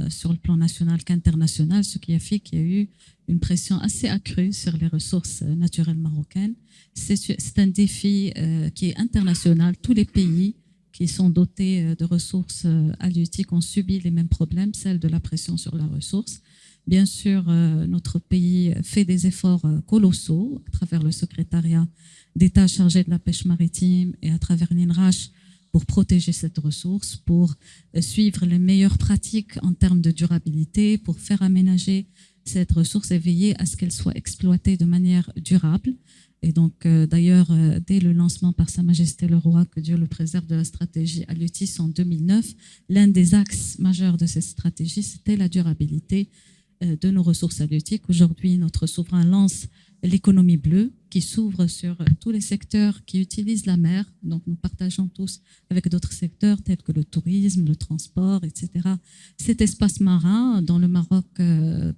sur le plan national qu'international, ce qui a fait qu'il y a eu une pression assez accrue sur les ressources naturelles marocaines. C'est un défi qui est international. Tous les pays qui sont dotés de ressources halieutiques ont subi les mêmes problèmes, celle de la pression sur la ressource. Bien sûr, notre pays fait des efforts colossaux à travers le secrétariat d'État chargé de la pêche maritime et à travers l'INRACH pour protéger cette ressource, pour suivre les meilleures pratiques en termes de durabilité, pour faire aménager cette ressource et veiller à ce qu'elle soit exploitée de manière durable. Et donc, d'ailleurs, dès le lancement par Sa Majesté le Roi, que Dieu le préserve, de la stratégie Halieutis en 2009, l'un des axes majeurs de cette stratégie, c'était la durabilité de nos ressources halieutiques. Aujourd'hui, notre souverain lance l'économie bleue qui s'ouvre sur tous les secteurs qui utilisent la mer. Donc, nous partageons tous avec d'autres secteurs tels que le tourisme, le transport, etc. Cet espace marin, dont le Maroc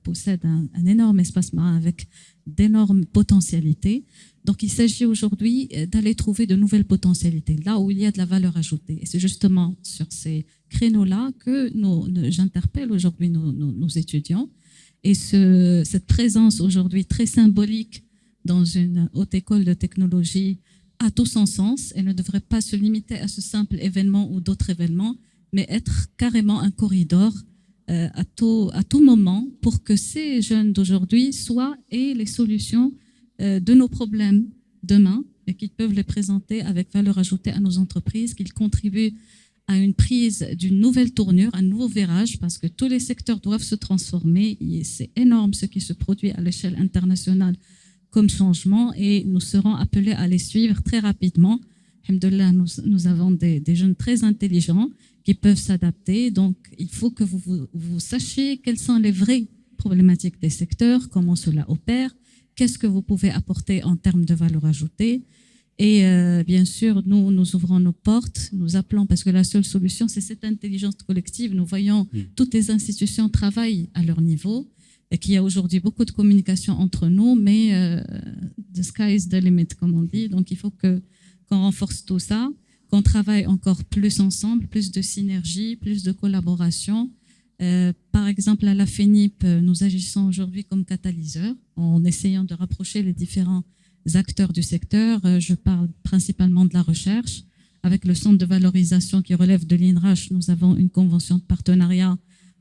possède un énorme espace marin avec d'énormes potentialités. Donc, il s'agit aujourd'hui d'aller trouver de nouvelles potentialités, là où il y a de la valeur ajoutée. Et c'est justement sur ces créneaux-là que j'interpelle aujourd'hui nos étudiants. Et cette présence aujourd'hui très symbolique dans une haute école de technologie a tout son sens et ne devrait pas se limiter à ce simple événement ou d'autres événements, mais être carrément un corridor à tout moment pour que ces jeunes d'aujourd'hui aient les solutions de nos problèmes demain et qu'ils peuvent les présenter avec valeur ajoutée à nos entreprises, qu'ils contribuent à une prise d'une nouvelle tournure, un nouveau virage, parce que tous les secteurs doivent se transformer. C'est énorme ce qui se produit à l'échelle internationale comme changement et nous serons appelés à les suivre très rapidement. Alhamdoulilah, nous avons des jeunes très intelligents qui peuvent s'adapter. Donc, il faut que vous sachiez quelles sont les vraies problématiques des secteurs, comment cela opère, qu'est-ce que vous pouvez apporter en termes de valeur ajoutée. Et bien sûr, nous ouvrons nos portes, nous appelons, parce que la seule solution, c'est cette intelligence collective. Nous voyons toutes les institutions travaillent à leur niveau et qu'il y a aujourd'hui beaucoup de communication entre nous, mais the sky is the limit, comme on dit. Donc, il faut qu'on renforce tout ça, qu'on travaille encore plus ensemble, plus de synergie, plus de collaboration. Par exemple, à la FENIP, nous agissons aujourd'hui comme catalyseur en essayant de rapprocher les différents acteurs du secteur. Je parle principalement de la recherche. Avec le centre de valorisation qui relève de l'INRACH, nous avons une convention de partenariat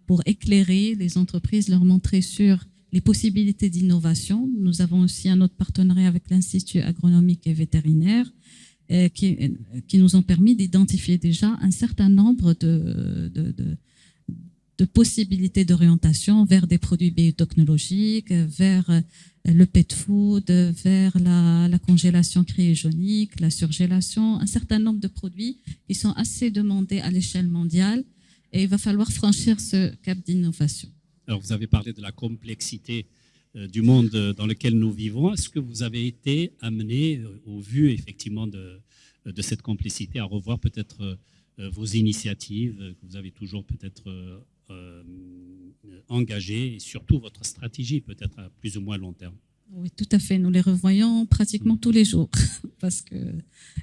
pour éclairer les entreprises, leur montrer sur les possibilités d'innovation. Nous avons aussi un autre partenariat avec l'Institut agronomique et vétérinaire qui nous ont permis d'identifier déjà un certain nombre de possibilités d'orientation vers des produits biotechnologiques, vers le pet food, vers la congélation cryogénique, la surgélation, un certain nombre de produits qui sont assez demandés à l'échelle mondiale et il va falloir franchir ce cap d'innovation. Alors, vous avez parlé de la complexité du monde dans lequel nous vivons. Est-ce que vous avez été amené, au vu effectivement de cette complexité, à revoir peut-être vos initiatives que vous avez toujours peut-être engagées et surtout votre stratégie peut-être à plus ou moins long terme? Oui, tout à fait. Nous les revoyons pratiquement tous les jours parce que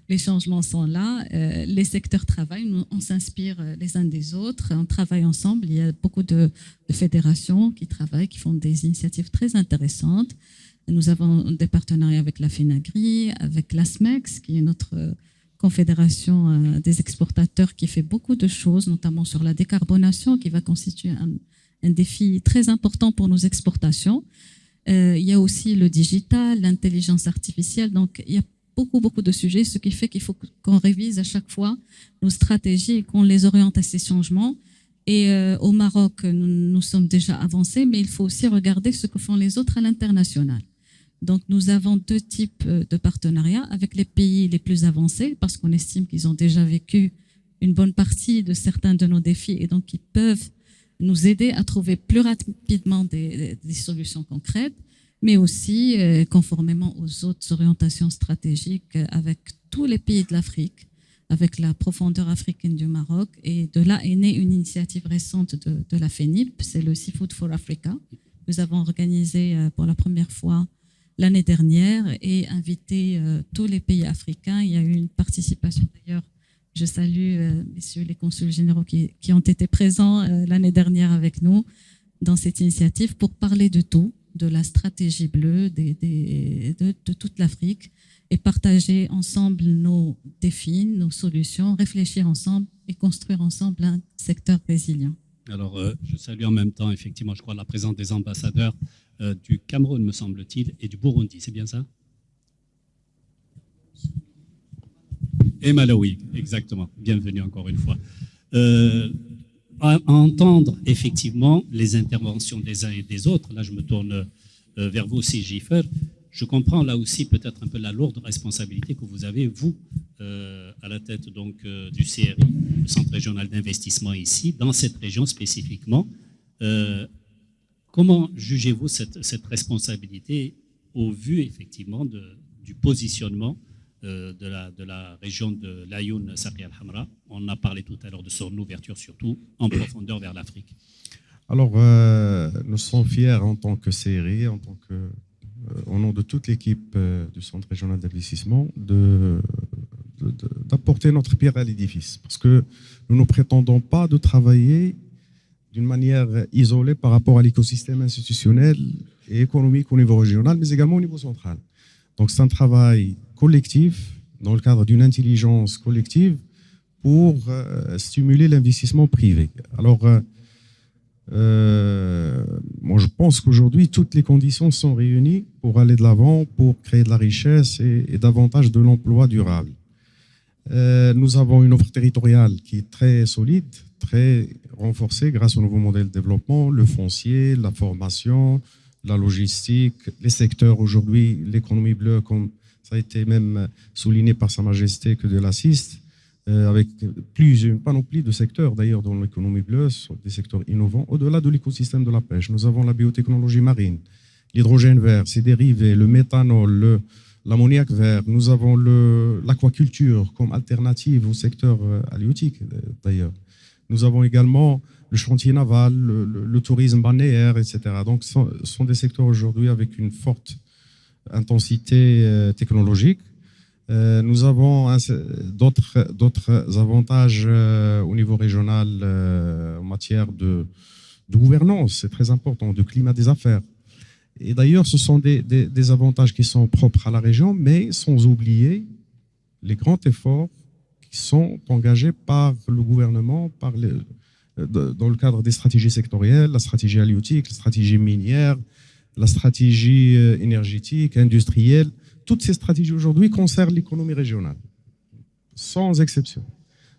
les changements sont là. Les secteurs travaillent, on s'inspire les uns des autres, on travaille ensemble. Il y a beaucoup de fédérations qui travaillent, qui font des initiatives très intéressantes. Nous avons des partenariats avec la FENAGRI, avec l'ASMEX, qui est notre confédération des exportateurs qui fait beaucoup de choses, notamment sur la décarbonation, qui va constituer un défi très important pour nos exportations. Il y a aussi le digital, l'intelligence artificielle. Donc, il y a beaucoup de sujets, ce qui fait qu'il faut qu'on révise à chaque fois nos stratégies et qu'on les oriente à ces changements. Et au Maroc, nous sommes déjà avancés, mais il faut aussi regarder ce que font les autres à l'international. Donc, nous avons deux types de partenariats avec les pays les plus avancés, parce qu'on estime qu'ils ont déjà vécu une bonne partie de certains de nos défis et donc ils peuvent nous aider à trouver plus rapidement des solutions concrètes, mais aussi conformément aux autres orientations stratégiques avec tous les pays de l'Afrique, avec la profondeur africaine du Maroc. Et de là est née une initiative récente de la FENIP, c'est le Seafood for Africa. Nous avons organisé pour la première fois l'année dernière et invité tous les pays africains. Il y a eu une participation d'ailleurs Je salue messieurs les consuls généraux qui ont été présents l'année dernière avec nous dans cette initiative pour parler de tout, de la stratégie bleue, de toute l'Afrique, et partager ensemble nos défis, nos solutions, réfléchir ensemble et construire ensemble un secteur résilient. Alors, je salue en même temps, effectivement, je crois, la présence des ambassadeurs du Cameroun, me semble-t-il, et du Burundi, c'est bien ça? Et Malawi, exactement. Bienvenue encore une fois. À entendre effectivement les interventions des uns et des autres, là je me tourne vers vous aussi, Jiffer, je comprends là aussi peut-être un peu la lourde responsabilité que vous avez, vous, à la tête donc du CRI, le Centre régional d'investissement ici, dans cette région spécifiquement. Comment jugez-vous cette responsabilité au vu effectivement du positionnement de la région de l'Ayoun Saqiya al-Hamra? On a parlé tout à l'heure de son ouverture surtout en profondeur vers l'Afrique. Alors, nous sommes fiers en tant que CRI, au nom de toute l'équipe du Centre régional d'investissement, d'apporter notre pierre à l'édifice. Parce que nous ne prétendons pas de travailler d'une manière isolée par rapport à l'écosystème institutionnel et économique au niveau régional, mais également au niveau central. Donc c'est un travail collectif, dans le cadre d'une intelligence collective, pour stimuler l'investissement privé. Alors, moi je pense qu'aujourd'hui, toutes les conditions sont réunies pour aller de l'avant, pour créer de la richesse et davantage de l'emploi durable. Nous avons une offre territoriale qui est très solide, très renforcée grâce au nouveau modèle de développement, le foncier, la formation, la logistique, les secteurs aujourd'hui, l'économie bleue, comme ça a été même souligné par Sa Majesté que de l'assiste, avec plusieurs panoplies de secteurs d'ailleurs dans l'économie bleue, des secteurs innovants, au-delà de l'écosystème de la pêche. Nous avons la biotechnologie marine, l'hydrogène vert, ses dérivés, le méthanol, l'ammoniac vert. Nous avons l'aquaculture comme alternative au secteur halieutique d'ailleurs. Nous avons également le chantier naval, le tourisme balnéaire, etc. Donc ce sont des secteurs aujourd'hui avec une forte intensité technologique. Nous avons d'autres avantages au niveau régional en matière de gouvernance, c'est très important, de climat des affaires. Et d'ailleurs, ce sont des avantages qui sont propres à la région, mais sans oublier les grands efforts qui sont engagés par le gouvernement, dans le cadre des stratégies sectorielles, la stratégie halieutique, la stratégie minière, la stratégie énergétique, industrielle. Toutes ces stratégies aujourd'hui concernent l'économie régionale, sans exception.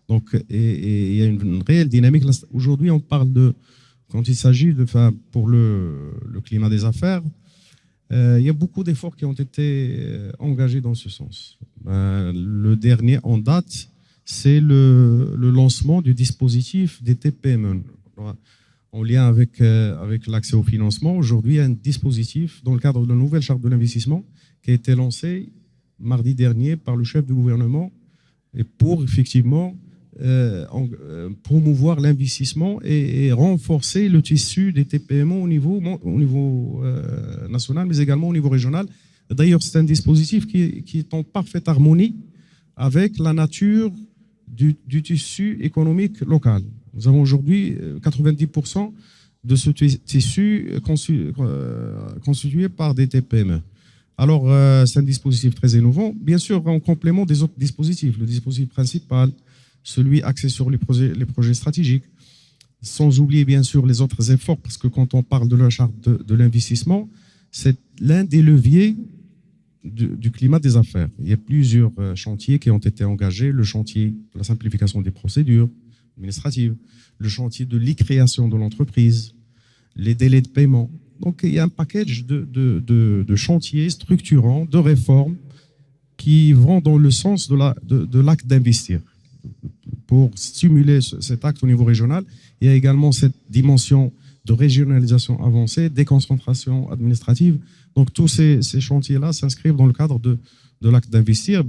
Donc, et il y a une réelle dynamique. Aujourd'hui, on parle quand il s'agit pour le climat des affaires, il y a beaucoup d'efforts qui ont été engagés dans ce sens. Le dernier en date, c'est le lancement du dispositif des TPME. En lien avec l'accès au financement, aujourd'hui, il y a un dispositif dans le cadre de la nouvelle charte de l'investissement qui a été lancé mardi dernier par le chef du gouvernement et pour effectivement promouvoir l'investissement et renforcer le tissu des TPME au niveau national, mais également au niveau régional. D'ailleurs, c'est un dispositif qui est en parfaite harmonie avec la nature du tissu économique local. Nous avons aujourd'hui 90% de ce tissu constitué par des TPME. Alors, c'est un dispositif très innovant, bien sûr en complément des autres dispositifs. Le dispositif principal, celui axé sur les projets stratégiques, sans oublier bien sûr les autres efforts, parce que quand on parle de la charte de l'investissement, c'est l'un des leviers du climat des affaires. Il y a plusieurs chantiers qui ont été engagés, le chantier de la simplification des procédures administratives, le chantier de l'e-création de l'entreprise, les délais de paiement. Donc il y a un package de chantiers structurants, de réformes qui vont dans le sens de l'acte d'investir. Pour stimuler cet acte au niveau régional, il y a également cette dimension de régionalisation avancée, déconcentration administrative. Donc tous ces chantiers-là s'inscrivent dans le cadre de l'acte d'investir.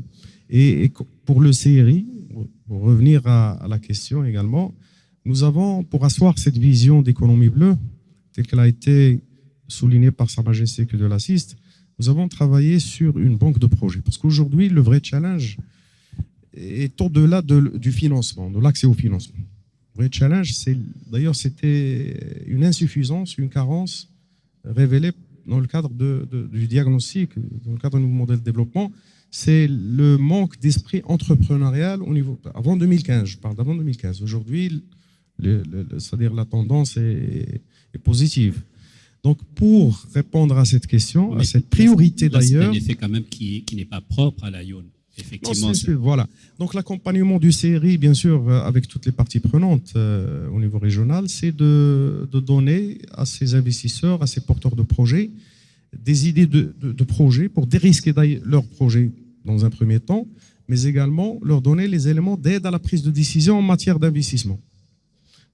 Et pour le CRI, pour revenir à la question également, nous avons, pour asseoir cette vision d'économie bleue, telle qu'elle a été soulignée par Sa Majesté que de l'assiste, nous avons travaillé sur une banque de projets. Parce qu'aujourd'hui, le vrai challenge, est au-delà du financement, de l'accès au financement. Le vrai challenge, d'ailleurs, c'était une insuffisance, une carence révélée dans le cadre du diagnostic, dans le cadre du nouveau modèle de développement. C'est le manque d'esprit entrepreneurial au niveau. Avant 2015, je parle d'avant 2015. Aujourd'hui, c'est-à-dire la tendance est positive. Donc, pour répondre à cette question, à cette priorité d'ailleurs. C'est un effet quand même qui n'est pas propre à l'Ayoun. Effectivement. Voilà. Donc, l'accompagnement du CRI, bien sûr, avec toutes les parties prenantes au niveau régional, c'est de donner à ces investisseurs, à ces porteurs de projets, des idées de projets pour dérisquer leurs projets dans un premier temps, mais également leur donner les éléments d'aide à la prise de décision en matière d'investissement.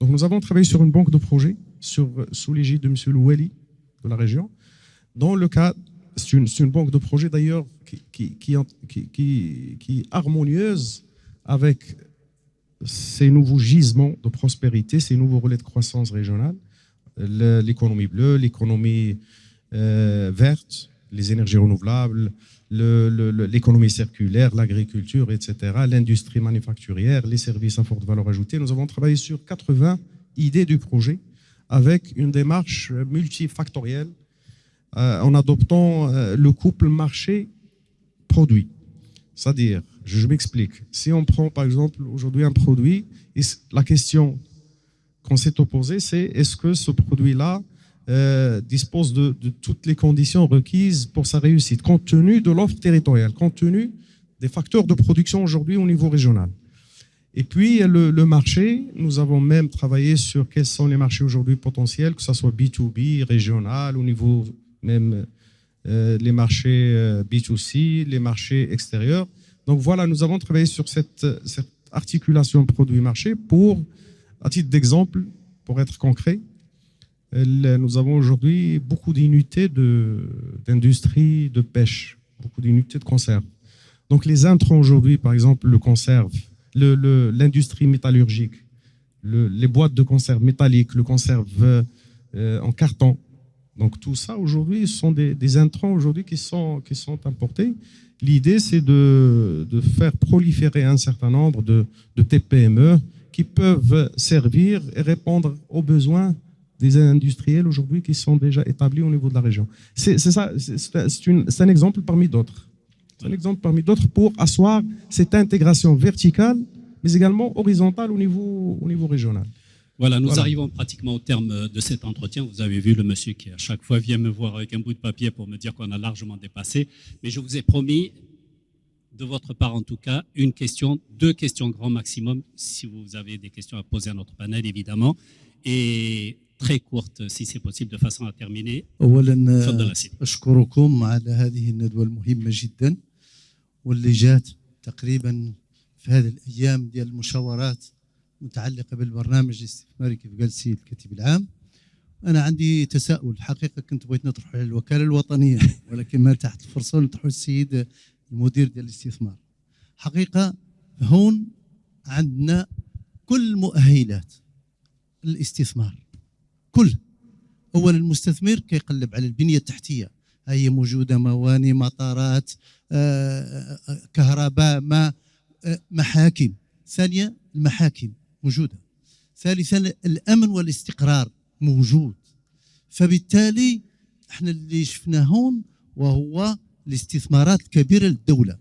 Donc, nous avons travaillé sur une banque de projets sous l'égide de M. Loueli de la région. Dans le cas, c'est une banque de projets d'ailleurs qui est harmonieuse avec ces nouveaux gisements de prospérité, ces nouveaux relais de croissance régionale, l'économie bleue, l'économie verte, les énergies renouvelables, l'économie circulaire, l'agriculture, etc., l'industrie manufacturière, les services à forte valeur ajoutée. Nous avons travaillé sur 80 idées du projet avec une démarche multifactorielle en adoptant le couple marché-produit. C'est-à-dire, je m'explique, si on prend par exemple aujourd'hui un produit, la question qu'on s'est opposée, c'est est-ce que ce produit-là dispose de toutes les conditions requises pour sa réussite, compte tenu de l'offre territoriale, compte tenu des facteurs de production aujourd'hui au niveau régional. Et puis le marché, nous avons même travaillé sur quels sont les marchés aujourd'hui potentiels, que ce soit B2B, régional, au niveau même les marchés B2C, les marchés extérieurs. Donc voilà, nous avons travaillé sur cette articulation produit-marché pour, à titre d'exemple, pour être concret, nous avons aujourd'hui beaucoup d'unités d'industrie de pêche, beaucoup d'unités de conserve. Donc les intrants aujourd'hui, par exemple, le conserve, l'industrie métallurgique, les boîtes de conserve métalliques, le conserve en carton. Donc tout ça aujourd'hui sont des intrants aujourd'hui qui sont importés. L'idée c'est de faire proliférer un certain nombre de TPME qui peuvent servir et répondre aux besoins des industriels aujourd'hui qui sont déjà établis au niveau de la région. C'est un exemple parmi d'autres. C'est un exemple parmi d'autres pour asseoir cette intégration verticale, mais également horizontale au niveau régional. Voilà, nous arrivons pratiquement au terme de cet entretien. Vous avez vu le monsieur qui à chaque fois vient me voir avec un bout de papier pour me dire qu'on a largement dépassé. Mais je vous ai promis, de votre part en tout cas, une question, 2 questions grand maximum, si vous avez des questions à poser à notre panel, évidemment. Et très courte, si c'est possible, de façon à terminer. أولا أشكركم على هذه الندوة المهمة جدا واللي جات تقريبا في هذه الأيام ديال المشاورات متعلقة بالبرنامج الاستثماري كيف قال السيد الكاتب العام. أنا عندي تساؤل حقيقة كنت بغيت نطرحه على الوكالة الوطنية ولكن ما تحت الفرصة نطرحه للسيد المدير ديال الاستثمار. حقيقة هون عندنا كل مؤهلات الاستثمار كل. أولا المستثمر كيقلب على البنية التحتية، هي موجودة مواني، مطارات، كهرباء، ماء، محاكم. ثانيا المحاكم موجودة. ثالثا الأمن والاستقرار موجود. فبالتالي احنا اللي شفناه هون وهو الاستثمارات الكبيرة للدولة،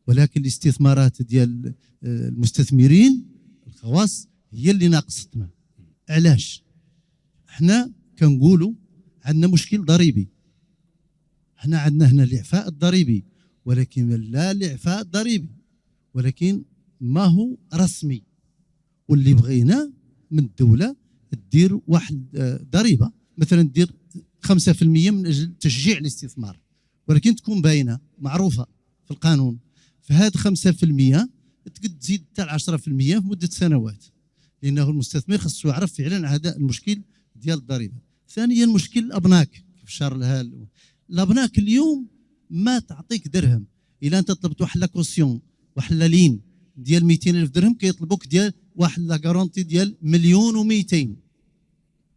ولكن الاستثمارات ديال المستثمرين الخواص هي اللي ناقصتنا. علاش؟ احنا كنقولوا عندنا مشكل ضريبي، احنا عندنا هنا الإعفاء الضريبي، ولكن لا الإعفاء الضريبي ولكن ما هو رسمي، واللي بغينا من الدولة تدير واحد ضريبة، مثلا تدير 5% من أجل تشجيع الاستثمار، ولكن تكون باينة معروفة في القانون. فهاد 5% تقد تزيد حتى 10% في مدة سنوات، لأنه المستثمر خصو يعرف فعلا هذا المشكل ديال الضريبة. ثانيا مشكل الأبناك، كيف شار لها الأبناك اليوم ما تعطيك درهم، إلا أنت طلبت واحد لاكوسيون واحد لين ديال 200,000 درهم كيطلبوك ديال واحد لا غارونتي ديال 1,200,000.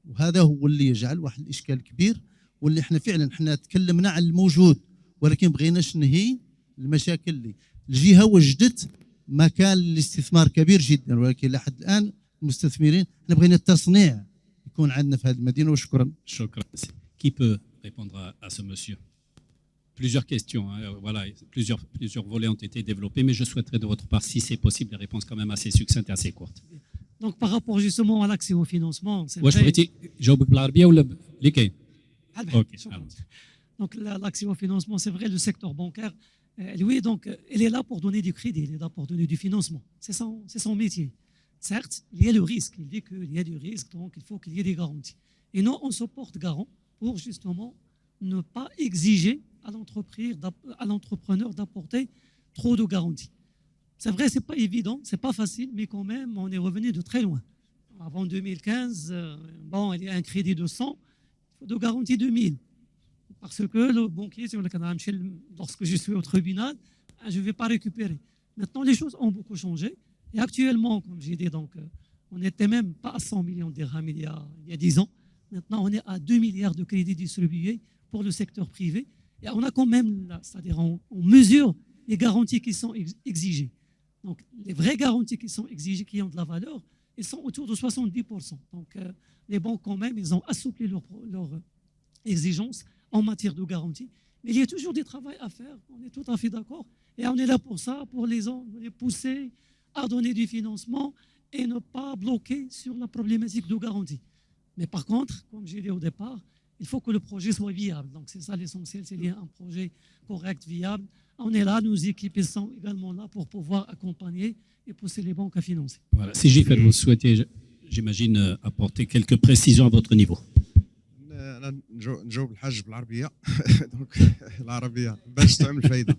وهذا هو اللي يجعل واحد الإشكال كبير، واللي احنا فعلا احنا تكلمنا عن الموجود ولكن بغيناش نهي المشاكل اللي الجهة وجدت مكان الاستثمار كبير جدا، ولكن لحد الان المستثمرين احنا بغينا التصنيع يكون عندنا في هذه المدينه. وشكرا. Shukran. Qui peut répondre à ce monsieur? Plusieurs questions, hein, voilà, plusieurs volets ont été développés, mais je souhaiterais de votre part, si c'est possible, des réponses quand même assez succinctes et assez courtes. Donc par rapport justement à l'accès au financement, c'est واش vrai. بغيتي جاوبك بالعربيه ولا اللي كاين؟ Ok, شكراً. alors. Donc l'accès au financement, c'est vrai, le secteur bancaire, lui, donc, il est là pour donner du crédit, il est là pour donner du financement. C'est son métier. Certes, il y a le risque, il dit qu'il y a du risque, donc il faut qu'il y ait des garanties. Et nous, on se porte garant pour justement ne pas exiger à l'entrepreneur d'apporter trop de garanties. C'est vrai, c'est pas évident, c'est pas facile, mais quand même, on est revenu de très loin. Avant 2015, bon, il y a un crédit de 100, il faut de garantie de 1000. Parce que le banquier, lorsque je suis au tribunal, je ne vais pas récupérer. Maintenant, les choses ont beaucoup changé. Et actuellement, comme j'ai dit, donc, on n'était même pas à 100 millions de dirhams il y a 10 ans. Maintenant, on est à 2 milliards de crédits distribués pour le secteur privé. Et on a quand même, c'est-à-dire on mesure les garanties qui sont exigées. Donc, les vraies garanties qui sont exigées, qui ont de la valeur, elles sont autour de 70%. Donc, les banques, quand même, ils ont assoupli leurs exigences en matière de garantie. Mais il y a toujours du travail à faire, on est tout à fait d'accord. Et on est là pour ça, pour les pousser à donner du financement et ne pas bloquer sur la problématique de garantie. Mais par contre, comme j'ai dit au départ, il faut que le projet soit viable. Donc c'est ça l'essentiel, c'est un projet correct, viable. On est là, nos équipes sont également là pour pouvoir accompagner et pousser les banques à financer. Voilà. Si vous souhaitez, j'imagine, apporter quelques précisions à votre niveau. انا نجاوب الحاج بالعربيه دونك العربيه باش تعمل فايده.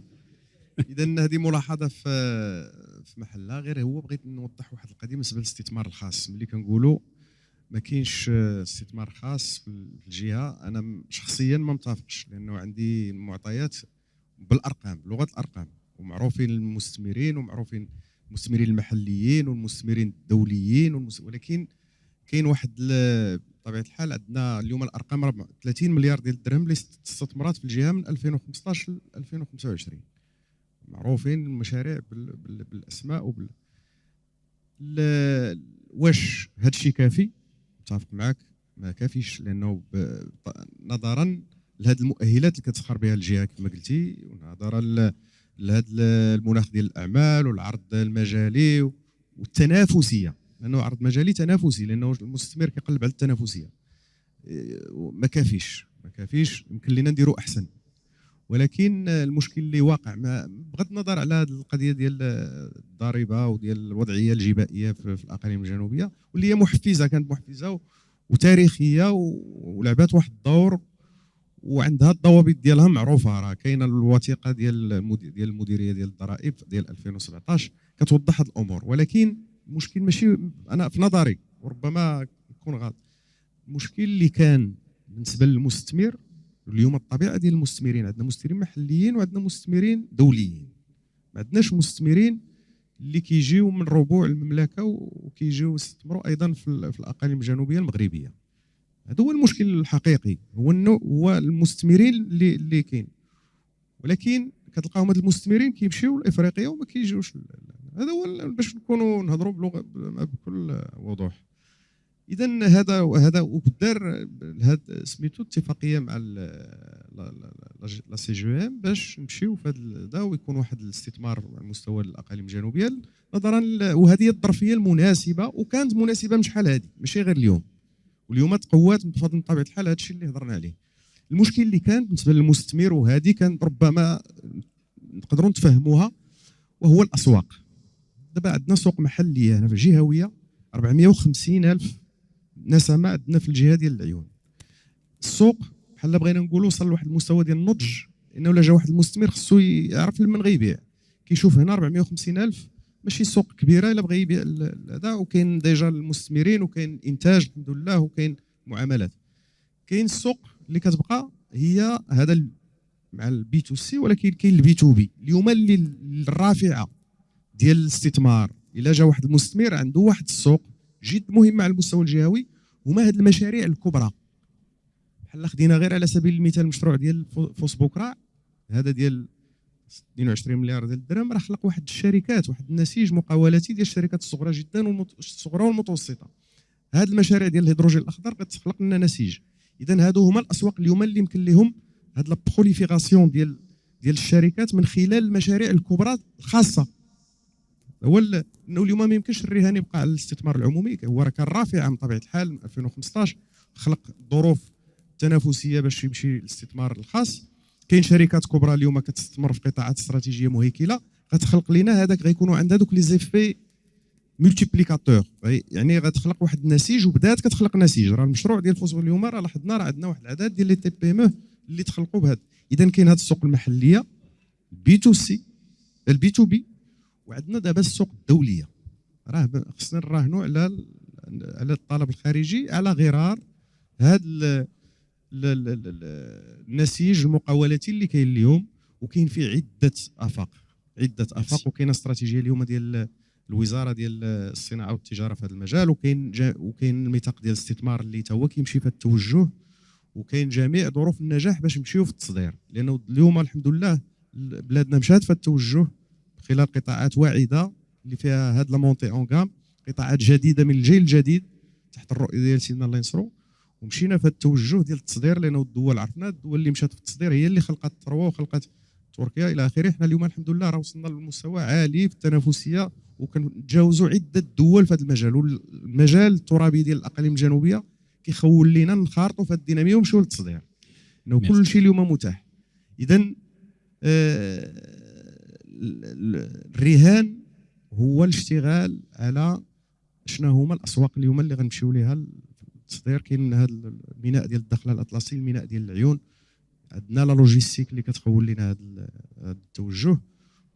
اذا هذه ملاحظه في محلها، غير هو بغيت نوضح واحد القضيه بالنسبه للاستثمار الخاص. ملي كنقولوا ما كاينش استثمار خاص في الجهه، انا شخصيا ما متفقش، لانه عندي المعطيات بالارقام، بلغه الارقام، ومعروفين المستثمرين ومعروفين المستثمرين المحليين والمستثمرين الدوليين ولكن كاين واحد بطبيعه الحال عندنا اليوم الارقام 30 مليار ديال الدرهم اللي استثمرات في الجهه من 2015 ل 2025. معروفين المشاريع بالاسماء واش هذا الشيء كافي؟ متفق معك ما كافيش، لانه نظرا لهذه المؤهلات اللي كتفخر بها الجهه كما قلتي، ونظرا لهذا المناخ ديال الاعمال والعرض المجالي والتنافسيه، لانه عرض مجالي تنافسي، لانه المستثمر كيقلب على التنافسيه. ما كافيش يمكن لنا نديروا احسن، ولكن المشكل اللي واقع بغض النظر على هذه القضيه ديال الضريبه وديال الوضعيه الجبائيه في الاقاليم الجنوبيه، واللي هي محفزه، كانت محفزه وتاريخيه ولعبات واحد الدور وعندها الضوابط ديالها معروفه. راه كاينه الوثيقه ديال المديريه ديال الضرائب ديال 2017 كتوضح هذه الامور، ولكن المشكل ماشي، انا في نظري وربما يكون غلط، المشكل اللي كان بالنسبه للمستثمر اليوم الطبيعه ديال المستثمرين، عندنا مستثمرين محليين وعندنا مستثمرين دوليين. ما عندناش مستثمرين اللي كيجيو من ربوع المملكه وكيجيو يستثمروا ايضا في الاقاليم الجنوبيه المغربيه. هذا هو المشكل الحقيقي، هو المستثمرين اللي كاين، ولكن كتلقاهم هاد المستثمرين كيمشيو لافريقيا وما كيجيوش. هذا هو باش نكونوا نهضروا بلغه بكل وضوح. اذا هذا ودار هذا سميتو اتفاقيه مع لا سي جو ام باش نمشيو في هذا ويكون واحد الاستثمار على مستوى الاقاليم الجنوبيه، نظرا وهذه الظرفيه المناسبه، وكانت مناسبه من شحال هذه ماشي غير اليوم، واليوم تقوات بفضل طبيعه الحال هذا الشيء اللي هضرنا عليه. المشكل اللي كان بالنسبه للمستثمر، وهذه كان ربما نقدروا نتفهموها، وهو الاسواق. دابا عندنا سوق محليه هنا في جهويه 450,000 نسمه عندنا في الجهه ديال العيون. السوق بحال بغينا نقولوا وصل لواحد المستوى ديال النضج، انه ولا جا واحد المستثمر خصو يعرف لمن غيبيع. كيشوف هنا 450,000 ماشي سوق كبيره الا بغى يبيع هذا، وكاين ديجا المستثمرين وكاين انتاج الحمد لله وكاين معاملات. كاين السوق اللي كتبقى هي هذا مع البي تو سي، ولكن كاين البي تو بي اليوم اللي الرافعه ديال الاستثمار. الا جا واحد المستثمر عنده واحد السوق جد مهمه على المستوى الجهوي، هما هاد المشاريع الكبرى. بحال خدينا غير على سبيل المثال المشروع ديال فوس بوكرا، هذا ديال 22 مليار ديال الدرهم راه خلق واحد الشركات، واحد النسيج مقاولاتي ديال الشركات الصغرى جدا الصغرى والمتوسطه. هاد المشاريع ديال الهيدروجين الاخضر كتخلق لنا نسيج. اذا هادو هما الاسواق اليوم اللي يمكن لهم هاد لا بروليفيراسيون ديال الشركات من خلال المشاريع الكبرى الخاصه. هو انه اليوم ما يمكنش الرهان يبقى على الاستثمار العمومي، هو راه كان رافع من طبيعه الحال من 2015 خلق ظروف تنافسيه باش يمشي الاستثمار الخاص. كاين شركات كبرى اليوم كتستثمر في قطاعات استراتيجيه مهيكله، غتخلق لنا هذاك غيكونوا عندها دوك لي زيفي ملتيبليكاتور، يعني غتخلق واحد النسيج وبدات كتخلق نسيج. راه المشروع ديال فوسفو اليوم راه لاحظنا راه عندنا واحد العدد ديال لي تي بي ام اللي تخلقوا بهذا. اذا كاين هذه السوق المحليه بي تو سي البي تو بي، وعندنا دابا السوق الدوليه. راه خصنا نراهنوا على الطلب الخارجي على غرار هذا النسيج المقاولاتي اللي كاين اليوم، وكاين فيه عده افاق وكاينه استراتيجيه اليوم ديال الوزاره ديال الصناعه والتجاره في هذا المجال، وكاين الميثاق ديال الاستثمار اللي تا هو كيمشي في التوجه، وكاين جميع ظروف النجاح باش نمشيو في التصدير. لانه اليوم الحمد لله بلادنا مشات في التوجه خلال قطاعات واعده اللي فيها هاد لا مونتي اون غام، قطاعات جديده من الجيل الجديد تحت الرؤيه ديال سيدنا الله ينصرو، ومشينا في التوجه ديال التصدير. لانه الدول عرفنا الدول اللي مشات في التصدير هي اللي خلقت الثروه وخلقت تركيا الى اخره. حنا اليوم الحمد لله راه وصلنا لمستوى عالي في التنافسيه، وكنتجاوزوا عده دول في هذا المجال. والمجال الترابي ديال الاقاليم الجنوبيه كيخول لينا نخارطوا في هذه الديناميه ونمشيو للتصدير، انه كل شيء اليوم متاح. اذا الرهان هو الاشتغال على شنو هما الاسواق اليوم اللي غنمشيو ليها التصدير. كاين هذا الميناء ديال الدخله الاطلسي، الميناء ديال العيون، عندنا لا لوجيستيك اللي كتخول لنا هذا التوجه.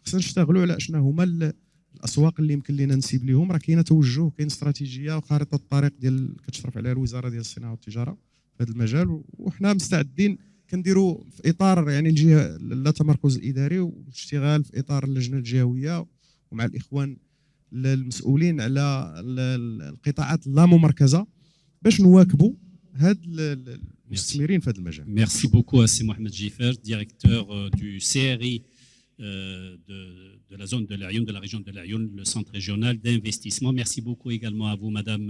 خصنا نشتغلوا على شنو هما الاسواق اللي يمكن لنا نسيب ليهم. راه كاينه توجه، كاين استراتيجيه وخارطه الطريق ديال كتشرف عليها الوزاره ديال الصناعه والتجاره في هذا المجال، وحنا مستعدين كنديروا في اطار يعني الجهه لا تمركز الاداري والاشتغال في اطار اللجنه الجهويه ومع الاخوان المسؤولين على القطاعات اللا ممركزه باش نواكبوا هاد المستثمرين في هذا المجال. Merci beaucoup à Mohamed Jiffer, directeur du CRI de la zone de l'Aïoun, de la région de l'Aïoun, le centre régional d'investissement. Merci beaucoup également à vous, Madame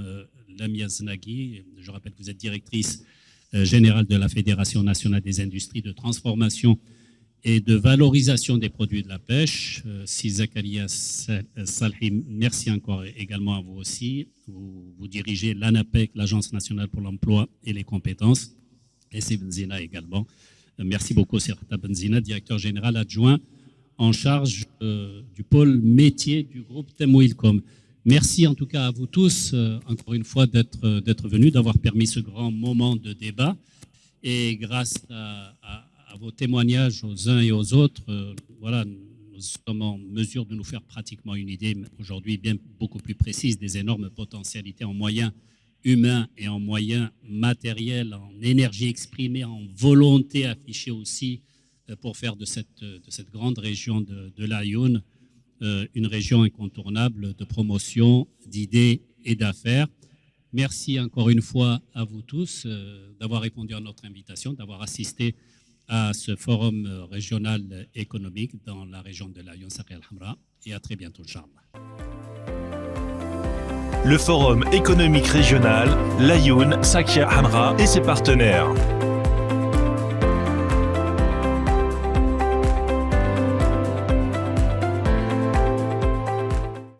Lamia Znaghi. Je rappelle que vous êtes directrice générale de la Fédération nationale des industries de transformation et de valorisation des produits de la pêche. Si Zakaria Salhi, merci encore également à vous aussi. Vous dirigez l'ANAPEC, l'Agence nationale pour l'emploi et les compétences. Et c'est Benzina également. Merci beaucoup, Serta Benzina, directeur général adjoint en charge du pôle métier du groupe Temoilcom. Merci en tout cas à vous tous, encore une fois, d'être venus, d'avoir permis ce grand moment de débat. Et grâce à vos témoignages aux uns et aux autres, voilà, nous sommes en mesure de nous faire pratiquement une idée aujourd'hui bien beaucoup plus précise des énormes potentialités en moyens humains et en moyens matériels, en énergie exprimée, en volonté affichée aussi pour faire de cette grande région de l'Aïoun une région incontournable de promotion, d'idées et d'affaires. Merci encore une fois à vous tous d'avoir répondu à notre invitation, d'avoir assisté à ce forum régional économique dans la région de l'Aïoun Sakhia al-Hamra, et à très bientôt, Inch'Allah. Le forum économique régional, l'Aïoun Sakhia Hamra et ses partenaires.